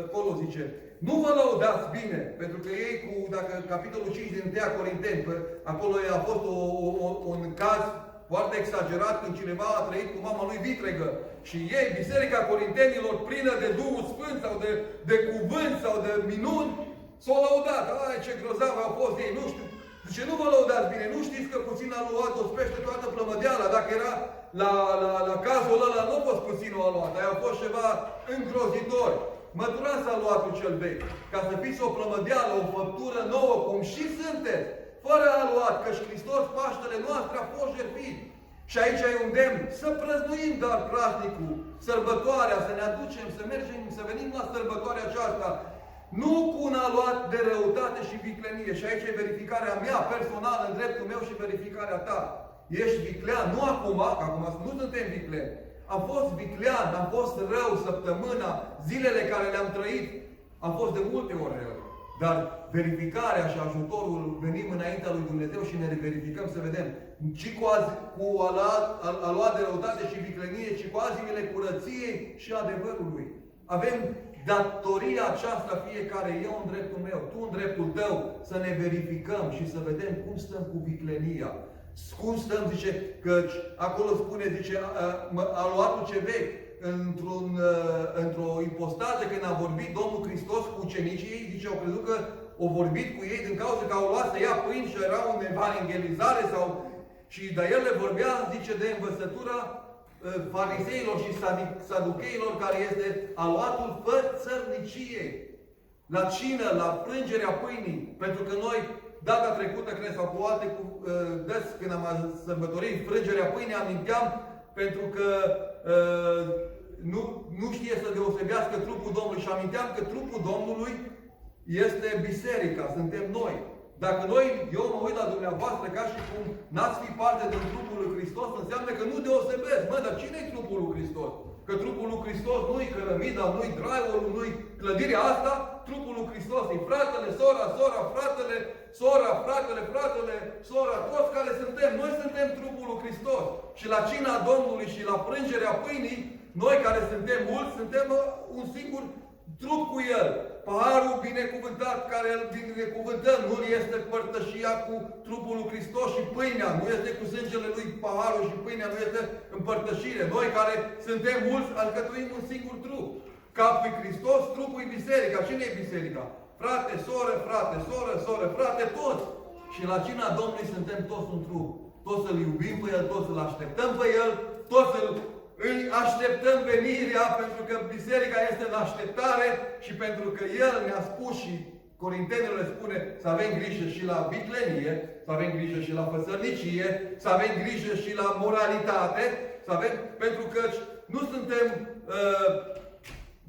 acolo zice, nu vă lăudați bine, pentru că ei, dacă capitolul 5 din 1 Corinteni, acolo a fost un caz foarte exagerat când cineva a trăit cu mama lui vitregă și ei, Biserica Corintenilor, plină de Duhul Sfânt sau de cuvânt sau de minuni, s-au lăudat. Ai, ce grozave au fost ei, nu știu. Zice, nu vă lăudați bine, nu știți că puțin a luat, dospește toată plămădeala. Dacă era la cazul ăla, nu a fost puțin o luat, dar a fost ceva îngrozitor. Măturați aluatul cel vechi, ca să fiți o plămădeală, o făptură nouă, cum și sunteți. Fără aluat, căci Hristos, Paștele noastre, a fost jertfit. Și aici e un demn să prăznuim dar praznicul, sărbătoarea, să ne aducem, să mergem, să venim la sărbătoarea aceasta, nu cu un aluat de răutate și viclenie. Și aici e verificarea mea personală în dreptul meu și verificarea ta. Ești viclean, nu acum, că acum nu suntem vicleni. Am fost viclean, am fost rău săptămâna, zilele care le-am trăit, am fost de multe ori rău. Dar verificarea și ajutorul, venim înaintea lui Dumnezeu și ne verificăm să vedem. Ci cu aluat de răutate și viclenie, ci cu azimile curăției și adevărului. Avem datoria aceasta fiecare, eu în dreptul meu, tu în dreptul tău, să ne verificăm și să vedem cum stăm cu viclenia. Cum stăm, zice, că acolo spune, zice, aluatul ce vechi, într-o ipostază când a vorbit Domnul Hristos cu ucenicii ei, zice, au crezut că au vorbit cu ei din cauza că au luat să ia pâini și era o evangelizare și de el le vorbea, zice, de învățătura fariseilor și saducheilor, care este aluatul fățărniciei. La cină, la frângerea pâinii, pentru că noi data trecută, cred, sau cu alte dăți, când am sărbătorit frângerea pâinii, aminteam, pentru că nu știe să deosebească trupul Domnului și aminteam că trupul Domnului este biserica, suntem noi. Dacă eu mă uit la dumneavoastră ca și cum n-ați fi parte din trupul lui Hristos, înseamnă că nu deosebesc. Mă, dar cine e trupul lui Hristos? Că trupul lui Hristos nu-i cărămida, nu-i draiul, nu-i clădirea asta. Trupul lui Hristos e fratele, sora, fratele, sora, fratele, sora, toți care suntem. Noi suntem trupul lui Hristos. Și la cina Domnului și la frângerea pâinii, noi care suntem mulți, suntem un singur trup cu El. Paharul binecuvântat care îl binecuvântăm nu este părtășia cu trupul lui Hristos și pâinea. Nu este cu sângele Lui paharul și pâinea, nu este împărtășire. Noi care suntem mulți alcătuim un singur trup. Capul e Hristos, trupul e biserica. Cine e biserica? Frate, soră, frate, toți. Și la cina Domnului suntem toți un trup. Toți îl iubim pe El, toți îl așteptăm pe El, toți îi așteptăm venirea, pentru că biserica este în așteptare și pentru că El ne-a spus și Corintenilor le spune să avem grijă și la viclenie, să avem grijă și la fățărnicie, să avem grijă și la moralitate, pentru că nu suntem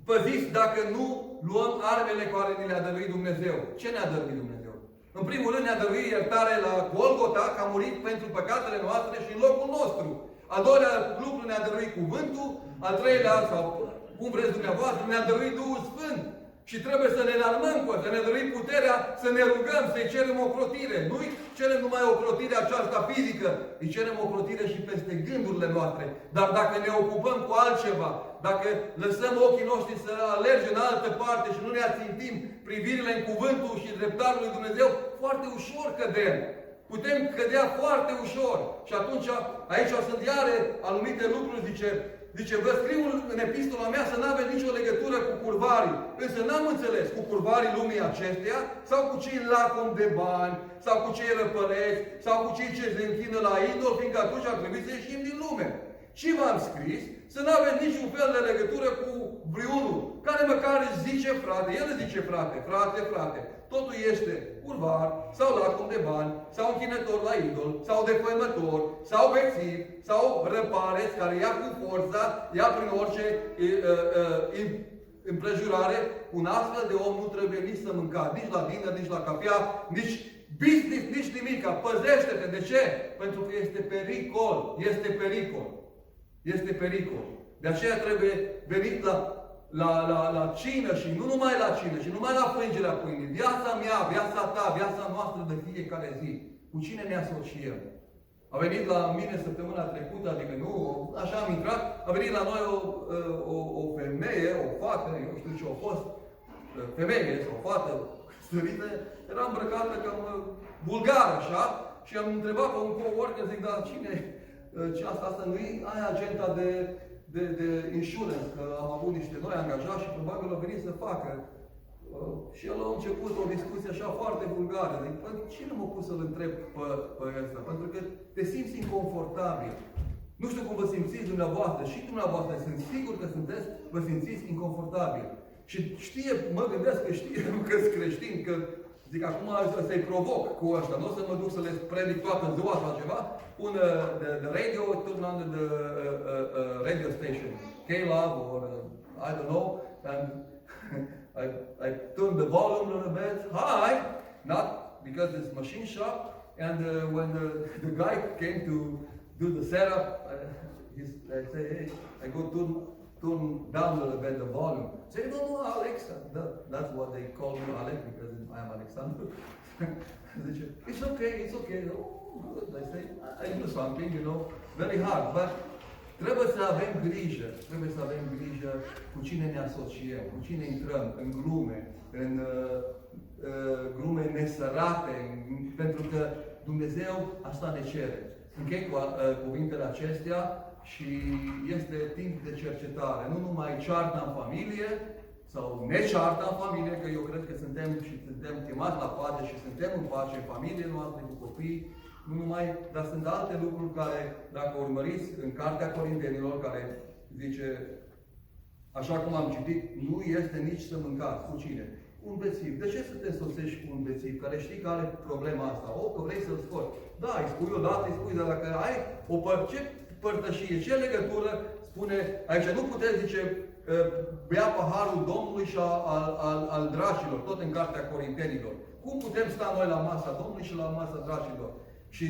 păziți dacă nu luăm armele care ne le-a dăruit Dumnezeu. Ce ne-a dăruit Dumnezeu? În primul rând ne-a dăruit iertare la Golgota, că a murit pentru păcatele noastre și în locul nostru. Al doilea lucru ne-a dăruit cuvântul, al treilea, sau cum vreți dumneavoastră, ne-a dăruit Duhul Sfânt. Și trebuie să ne înarmăm cu să ne dorim puterea, să ne rugăm, să-i cerem ocrotire. Nu-i cerem numai ocrotirea aceasta fizică, îi cerem ocrotire și peste gândurile noastre. Dar dacă ne ocupăm cu altceva, dacă lăsăm ochii noștri să alerge în altă parte și nu ne ațintim privirile în cuvântul și dreptarul lui Dumnezeu, foarte ușor cădem. Putem cădea foarte ușor. Și atunci, aici sunt iare anumite lucruri, zice, vă scriu în epistola mea să n-aveți nicio legătură cu curvarii. Însă n-am înțeles cu curvarii lumii acesteia, sau cu cei lacom de bani, sau cu cei răpăreți, sau cu cei ce se închină la idol, fiindcă atunci ar trebui să ieșim din lume. Și v-am scris să nu aveți niciun fel de legătură cu vreunul care măcar își zice frate, el îți zice frate, totul este curvar, sau lacom de bani, sau închinător la idol, sau defăimător, sau bețiv, sau răpareț, care ia cu forța, ia prin orice împrejurare. Un astfel de om nu trebuie nici să mânca, nici la dinner, nici la cafea, nici business, nici nimica. Păzește-te. De ce? Pentru că este pericol. Este pericol. Este pericol. De aceea trebuie venit la cină și nu numai la cină și numai la frângerea pâinii. Viața mea, viața ta, viața noastră de fiecare zi. Cu cine ne asociem? A venit la mine săptămâna trecută, adică nu, așa am intrat, a venit la noi o femeie, o fată, eu nu știu ce a fost, femeie sau o fată stărită, era îmbrăcată cam vulgar așa și am întrebat pe un coworker, zic, dar cine, ce asta nu-i aia agenta de insurance, că am avut niște noi angajați și probabil au venit să facă. Și el a început o discuție așa foarte vulgară. Zic, cine m-a pus să-l întreb pe ăsta? Pentru că te simți inconfortabil. Nu știu cum vă simțiți dumneavoastră. Și dumneavoastră sunt sigur că vă simțiți inconfortabil. Și știe, mă gândesc că știe, nu că sunt creștin, că zic, acum să-i provoc cu ăștia. Nu o să mă duc să le predic toată ziua sau ceva. Pun the radio, turn on the radio station. K-Love or I don't know. And I turned the volume a little bit high, not because it's machine shop. And when the guy came to do the setup, I say, hey, I go turn down a little bit the volume. Say, no, Alex. That's what they call me Alex because I am Alexander. It's okay. Oh, good. I say, I do something, very hard. But trebuie să avem grijă cu cine ne asociem, cu cine intrăm, în glume nesărate, pentru că Dumnezeu asta ne cere. Închei cu cuvintele acestea și este timp de cercetare. Nu numai cearta în familie sau necearta în familie, că eu cred că suntem chemați la pace și suntem în pace în familie noastre, cu copii, nu numai, dar sunt alte lucruri care, dacă urmăriți în Cartea Corintenilor, care zice, așa cum am citit, nu este nici să mâncați. Cu cine? Cu un bețiv. De ce să te însoțești cu un bețiv care știi că are problema asta? Că vrei să-l scoți. Da, îi spui odată, dar dacă ai ce părtășie, ce legătură, spune, aici nu puteți, zice, bea paharul Domnului și al dracilor, tot în Cartea Corintenilor. Cum putem sta noi la masa Domnului și la masa dracilor? Și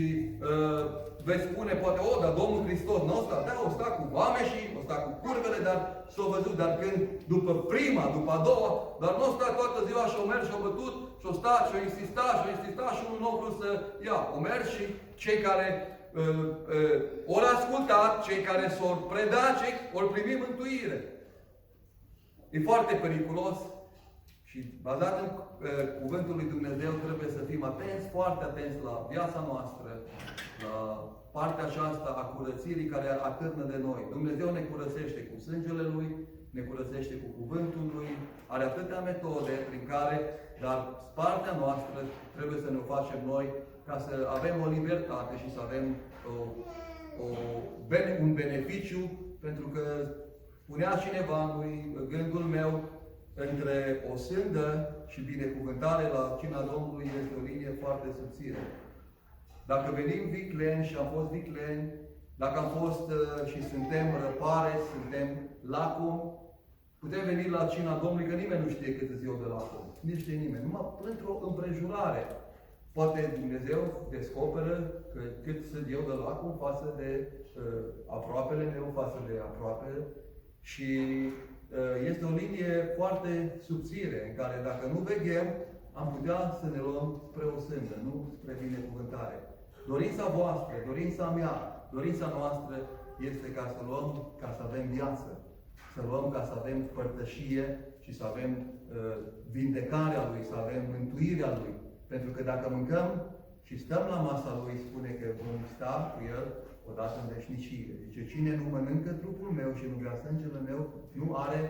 veți spune, poate, dar Domnul Hristos nu sta. Da, o sta cu vameșii, o sta cu curvele, dar s-o văzut. Dar când, după prima, după a doua, dar nu sta toată ziua și o mers și o bătut, și o sta, și o insista și unul nu a vrut să ia. O mers și cei care ori ascultat, cei care s-au predat, cei ori primi mântuire. E foarte periculos. Și bazat în cuvântul lui Dumnezeu trebuie să fim atenți, foarte atenți la viața noastră, la partea aceasta a curățirii care atârnă de noi. Dumnezeu ne curățește cu sângele Lui, ne curățește cu cuvântul Lui, are atâtea metode prin care, dar partea noastră trebuie să ne o facem noi ca să avem o libertate și să avem un beneficiu, pentru că spunea cineva în gândul meu, între o sândă și binecuvântare la cina Domnului este o linie foarte subțire. Dacă venim vicleni și am fost vicleni, dacă am fost și suntem răpare, suntem lacom, putem veni la cina Domnului, că nimeni nu știe cât ziua de lacom. Nu știe nimeni. Numai într-o împrejurare. Poate Dumnezeu descoperă că cât sunt eu de lacom față de aproapele meu, față de aproapele. Și este o linie foarte subțire, în care dacă nu veghem, am putea să ne luăm spre o sândă, nu spre binecuvântare. Dorința voastră, dorința mea, dorința noastră este ca să luăm, ca să avem viață. Să luăm ca să avem părtășie și să avem vindecarea Lui, să avem mântuirea Lui. Pentru că dacă mâncăm și stăm la masa Lui, spune că vom sta cu El odată în veșnicie. Zice, cine nu mănâncă trupul meu și nu bea sângele meu, nu are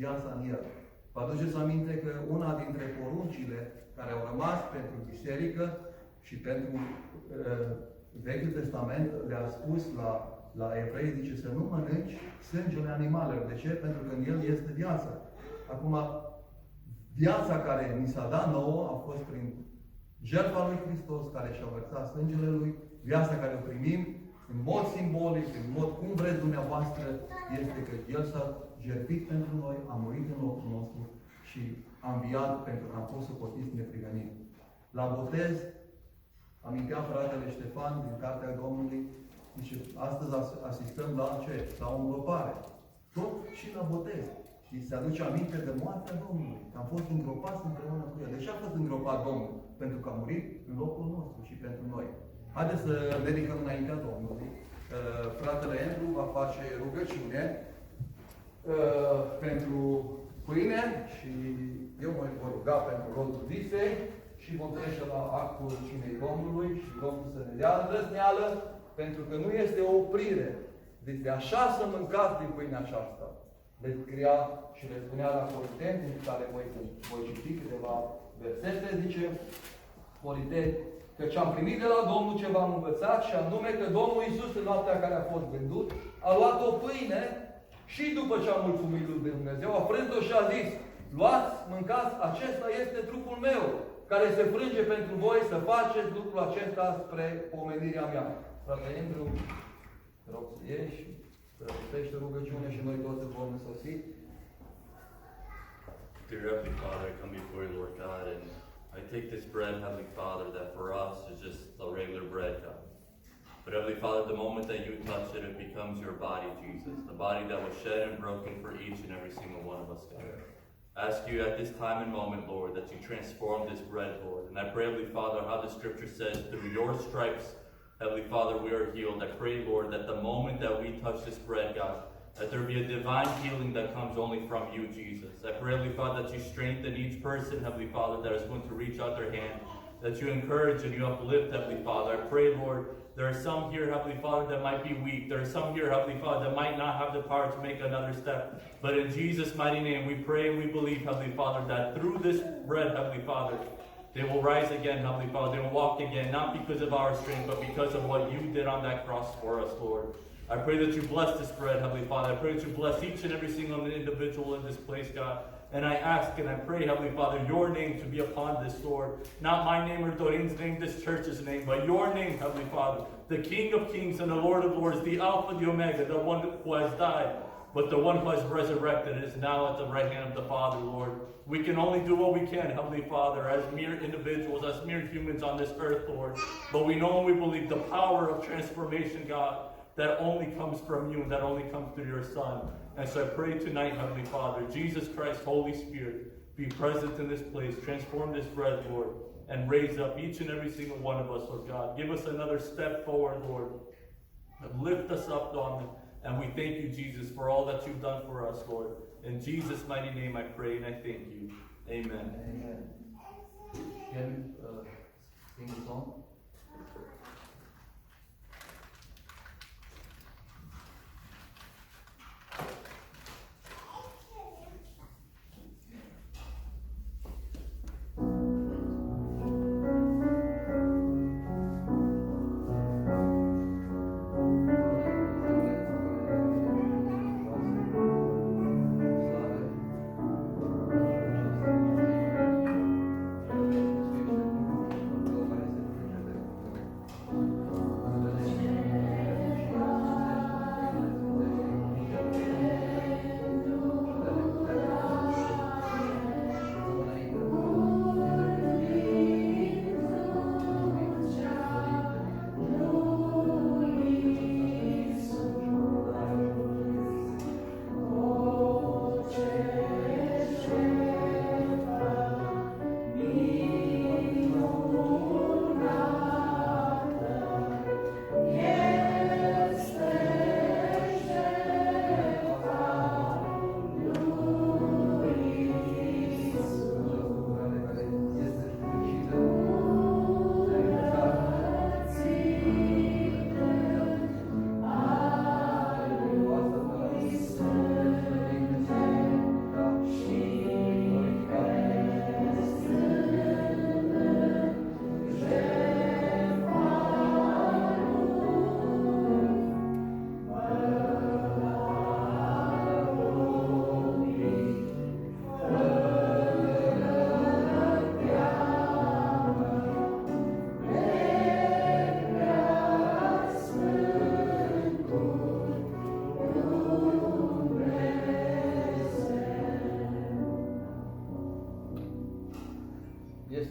viața în El. Vă aduceți aminte că una dintre poruncile care au rămas pentru biserică și pentru Vechiul Testament le-a spus la evrei, zice să nu mănânci sângele animalelor. De ce? Pentru că în el este viața. Acum, viața care ni s-a dat nouă a fost prin jertfa lui Hristos, care și-a vărsat sângele Lui. Viața care o primim, în mod simbolic, în mod cum vreți dumneavoastră, este că El s-a jertfit pentru noi, a murit în locul nostru și a înviat pentru că am fost socotiți neprihăniți. La botez, amintea fratele Ștefan din Cartea Domnului, zice, astăzi asistăm la ce? La o îngropare. Tot și la botez. Și se aduce aminte de moartea Domnului. Că am fost îngropați împreună cu El. De ce a fost îngropat Domnul? Pentru că a murit în locul nostru și pentru noi. Haideți să ne ridicăm înaintea Domnului. Fratele Andrew va face rugăciune pentru pâine și eu mă voi ruga pentru rodul visei și vom trece la actul cinei Domnului și Domnul să ne dea îndrăzneală, pentru că nu este o oprire. Deci așa să mâncați din pâinea aceasta. Le scria și le spunea la Corinteni, în care voi citi câteva versete, zice Corinteni, căci am primit de la Domnul ce v-am învățat, și anume că Domnul Iisus în noaptea care a fost vândut, a luat o pâine și după ce a mulțumit lui Dumnezeu, a frânt-o și a zis, luați, mâncați, acesta este trupul meu, care se frânge pentru voi, să faceți lucrul acesta spre pomenirea mea. Frate Andrew, te rog să ieși, să răstești rugăciune și noi toți vom însoți. Dear Heavenly Father, I come before you, Lord God, and I take this bread, Heavenly Father, that for us is just a regular bread, God. But Heavenly Father, the moment that you touch it, it becomes your body, Jesus. The body that was shed and broken for each and every single one of us, God. I ask you at this time and moment, Lord, that you transform this bread, Lord. And I pray, Heavenly Father, how the scripture says, through your stripes, Heavenly Father, we are healed. I pray, Lord, that the moment that we touch this bread, God, that there be a divine healing that comes only from you, Jesus. I pray, Heavenly Father, that you strengthen each person, Heavenly Father, that is going to reach out their hand, that you encourage and you uplift, Heavenly Father. I pray, Lord, there are some here, Heavenly Father, that might be weak. There are some here, Heavenly Father, that might not have the power to make another step. But in Jesus' mighty name, we pray and we believe, Heavenly Father, that through this bread, Heavenly Father, they will rise again, Heavenly Father. They will walk again, not because of our strength, but because of what you did on that cross for us, Lord. I pray that you bless this bread, Heavenly Father. I pray that you bless each and every single individual in this place, God. And I ask and I pray, Heavenly Father, your name to be upon this, Lord. Not my name or Dorin's name, this church's name, but your name, Heavenly Father. The King of Kings and the Lord of Lords, the Alpha, the Omega, the one who has died, but the one who has resurrected and is now at the right hand of the Father, Lord. We can only do what we can, Heavenly Father, as mere individuals, as mere humans on this earth, Lord. But we know and we believe the power of transformation, God, that only comes from you, and that only comes through your Son. And so I pray tonight, Heavenly Father, Jesus Christ, Holy Spirit, be present in this place. Transform this bread, Lord, and raise up each and every single one of us, Lord God. Give us another step forward, Lord. Lift us up, Lord. And we thank you, Jesus, for all that you've done for us, Lord. In Jesus' mighty name I pray and I thank you. Amen. Amen. Can sing a song?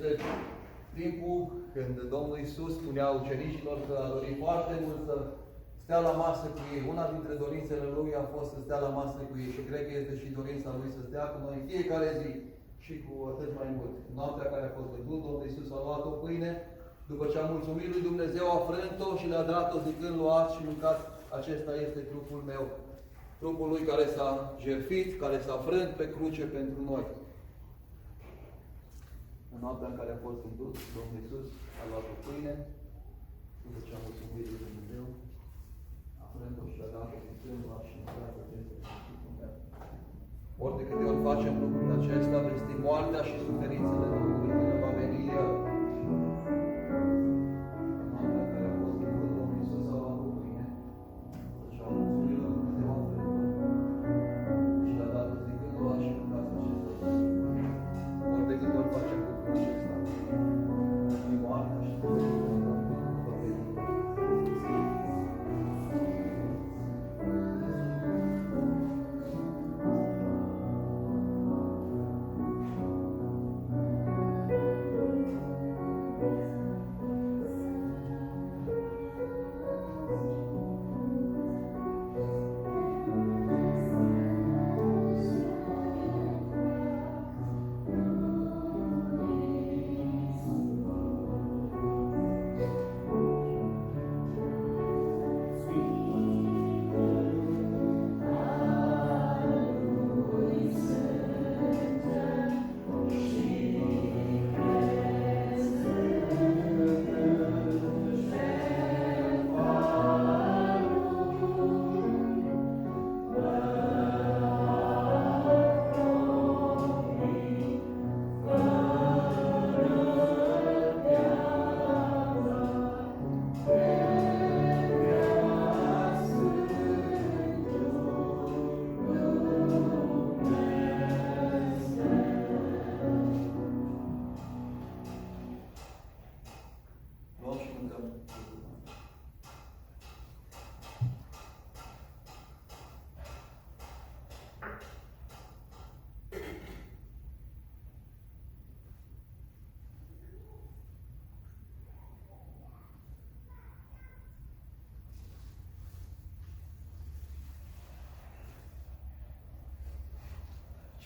Este timpul când Domnul Iisus spunea ucenicilor că a dorit foarte mult să stea la masă cu ei. Una dintre dorințele Lui a fost să stea la masă cu ei și cred că este și dorința Lui să stea cu noi fiecare zi și cu atât mai mult. Noaptea care a fost văzut, Domnul Iisus a luat o pâine, după ce a mulțumit lui Dumnezeu, a frânt-o și le-a dat-o zicând, luați și mâncați, acesta este trupul meu. Trupul Lui care s-a jertfit, care s-a frânt pe cruce pentru noi. În noaptea în care a fost vândut, Domnul Iisus a luat o pâine, după ce a mulțumit lui Dumnezeu, a frânt-o și a dat-o zicând, luați și mâncați, acesta este trupul meu. Ori de câte ori facem lucrul acesta, vestim moartea și suferințele Domnului până va veni El. În noaptea în care a fost vândut, Domnul Iisus a luat o pâine, după ce a mulțumit lui Dumnezeu, a frânt-o și a dat-o zicând, luați și mâncați, acesta este trupul meu. Ori de câte ori facem lucrul acesta, vestim moartea și suferințele Domnului până va veni. Luăm și mâncăm.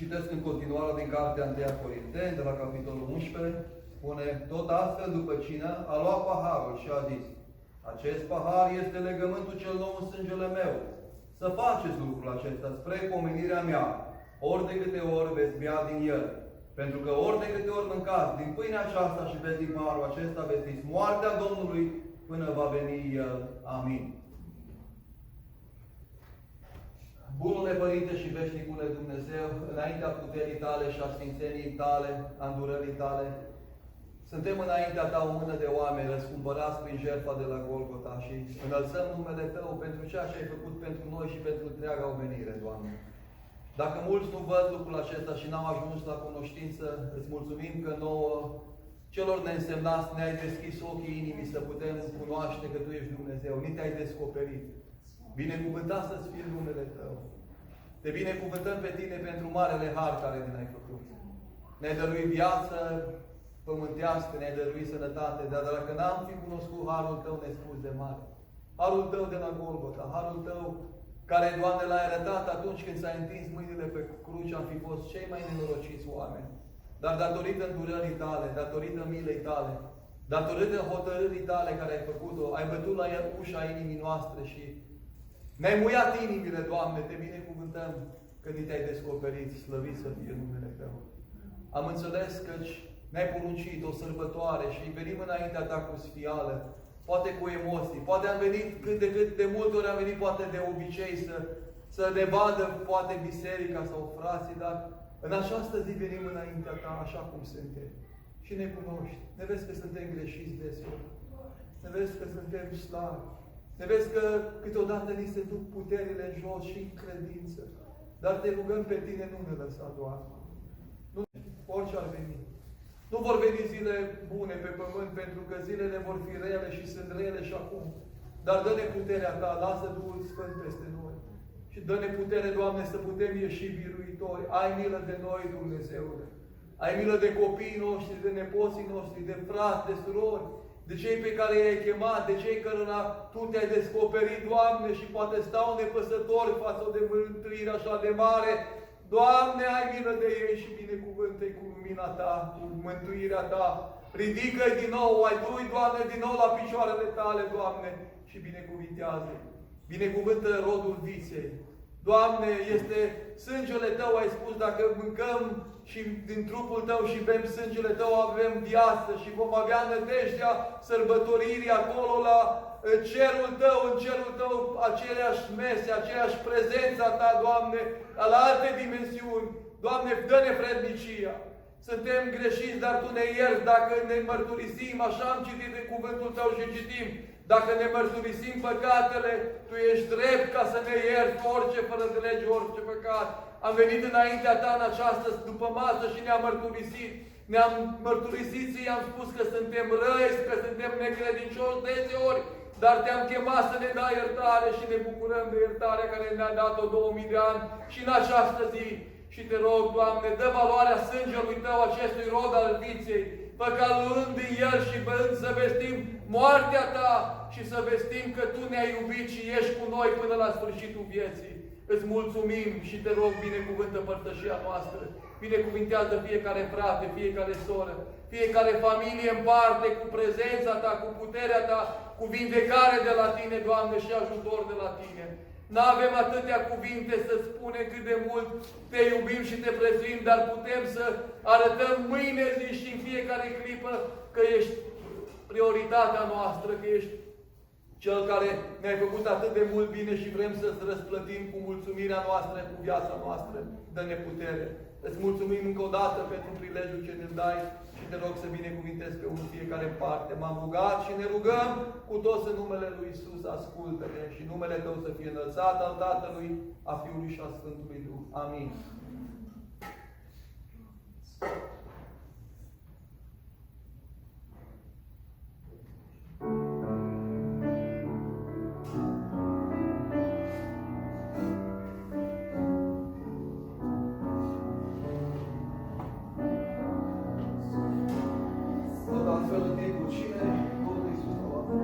Citesc în continuare din cartea 1 Corinteni, de la capitolul 11, spune, tot astfel după cină a luat paharul și a zis, acest pahar este legământul cel nou în sângele meu. Să faceți lucrul acesta spre pomenirea mea, ori de câte ori veți bea din el. Pentru că ori de câte ori mâncați din pâinea aceasta și beți din paharul acesta, vestiți moartea Domnului până va veni El. Amin. Bunule Părinte și Veșnicule Dumnezeu, înaintea puterii Tale și a sfințeniei Tale, a îndurării Tale, suntem înaintea Ta o mână de oameni răscumpărați prin jertfa de la Golgota și înălțăm numele Tău pentru ceea ce ai făcut pentru noi și pentru întreaga omenire, Doamne. Dacă mulți nu văd lucrul acesta și n-au ajuns la cunoștință, îți mulțumim că nouă, celor neînsemnați, ne-ai deschis ochii inimii să putem cunoaște că Tu ești Dumnezeu, ni te-ai descoperit. Binecuvântat să-ți fie numele Tău. Te binecuvântăm pe Tine pentru marele har care ne-ai făcut. Ne-ai dăruit viață pământească, ne-ai dăruit sănătate, dar dacă n-am fi cunoscut harul Tău nespus de mare, harul Tău de la Golgota, harul Tău care, Doamne, L-ai arătat atunci când s-ai întins mâinile pe cruce, am fi fost cei mai nenorociți oameni. Dar datorită îndurării Tale, datorită milei Tale, datorită hotărârii Tale care ai făcut-o, ai bătut la ușa inimii noastre și ne-ai muiat inimile, Doamne, Te binecuvântăm că Ni te-ai descoperit, slăvit să fie numele Tău. Am înțeles căci ne-ai poruncit o sărbătoare și venim înaintea Ta cu sfială, poate cu emoții, poate am venit cât de multe ori am venit, poate de obicei, să ne vadă, poate biserica sau frații, dar în această zi venim înaintea Ta așa cum suntem. Și ne cunoști. Ne vezi că suntem greșiți deseori. Ne vezi că suntem slabi. Ne vezi că câteodată ni se duc puterile în jos și în credință. Dar Te rugăm pe Tine, nu ne lăsa, Doamne. Nu orice ar veni. Nu vor veni zile bune pe pământ, pentru că zilele vor fi rele și sunt rele și acum. Dar dă-ne puterea Ta, lasă Duhul Sfânt peste noi. Și dă-ne putere, Doamne, să putem ieși biruitori. Ai milă de noi, Dumnezeule. ai milă de copiii noștri, de nepoții noștri, de frați, de surori, de cei pe care i-ai chemat, de cei cărora Tu te-ai descoperit, Doamne, și poate stau nepăsători față de mântuire așa de mare. Doamne, ai milă de ei și binecuvântă-i cu lumina Ta, cu mântuirea Ta. Ridică-i din nou, adu-i, Doamne, din nou la picioarele Tale, Doamne, și binecuvintează-i. Binecuvântă rodul viței. Doamne, este sângele Tău, ai spus, dacă mâncăm și din trupul Tău și bem sângele Tău, avem viață și vom avea nădejdea sărbătoririi acolo la cerul Tău, în cerul Tău, aceleași mese, aceeași prezența Ta, Doamne, la alte dimensiuni. Doamne, dă-ne vrednicia. Suntem greșiți, dar Tu ne ierți dacă ne mărturisim, așa am citit în cuvântul Tău și citim. Dacă ne mărturisim păcatele, Tu ești drept ca să ne ierți orice fără de lege, orice păcat. Am venit înaintea Ta în această după masă și ne-am mărturisit. Ne-am mărturisit și i-am spus că suntem răi, că suntem necredincioși deseori, dar Te-am chemat să ne dai iertare și ne bucurăm de iertarea care ne-a dat-o 2000 de ani și în această zi. Și Te rog, Doamne, dă valoarea sângelui Tău acestui rod al viței, fă ca luând din el și băând să vestim moartea Ta și să vestim că Tu ne-ai iubit și ești cu noi până la sfârșitul vieții. Îți mulțumim și Te rog, binecuvântă părtășia noastră, binecuvintează fiecare frate, fiecare soră, fiecare familie în parte cu prezența Ta, cu puterea Ta, cu vindecare de la Tine, Doamne, și ajutor de la Tine. N-avem atâtea cuvinte să spunem cât de mult Te iubim și Te prețuim, dar putem să arătăm mâine zi și în fiecare clipă că ești prioritatea noastră, că ești Cel care ne-ai făcut atât de mult bine și vrem să-ți răsplătim cu mulțumirea noastră, cu viața noastră. Dă-ne putere. Îți mulțumim încă o dată pentru prilejul ce ne dai și Te rog să binecuvintezi pe unul fiecare parte. M-am rugat și ne rugăm cu toți în numele Lui Iisus, ascultă-ne și numele Tău să fie înălțat al Tatălui, a Fiului și a Sfântului Duh. Amin. Tot altfel în timpul cinei, Domnul Iisus a luat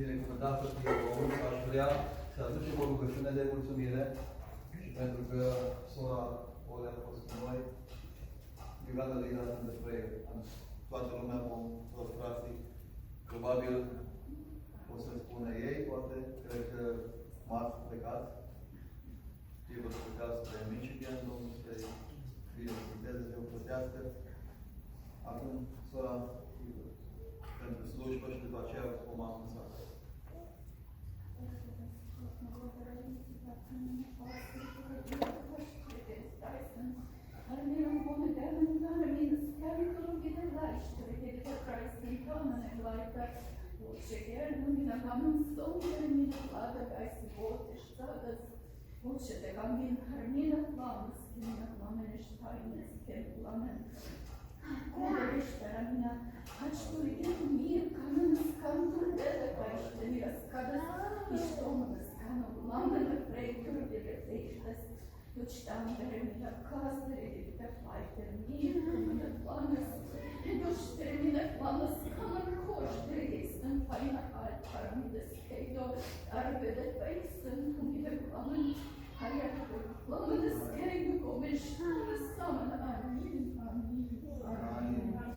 binecuvântat să fie Domnul. Aș vrea să aducem o rugăciune de mulțumire și pentru că sora Olea a fost cu noi, we're gonna lead us in the prayer. Toată lumea, toți frații, probabil o să spună ei, poate, cred că m-ați plecat. Fie vă plecați spre Michigan, Domnul să-i binecuvânteze, să o plătească. Acum, sora, pentru slujbă și după aceea o m-am lăsat. Отче, да камин хармина планс, кина пламенеш тайнес, кен пламен. Кодереш тарамина, ачто идем мир, канен сканту, деда кайште ми раскадас, и что мы раскану, пламена прейкер, дерефейштес, Дочтам веремина каз, деревита флайтер мир, камина пламес, и дош термина пламес, канен кош, дерегейстен, пайна альт, парамидес, кейдо, арбеде фейстен,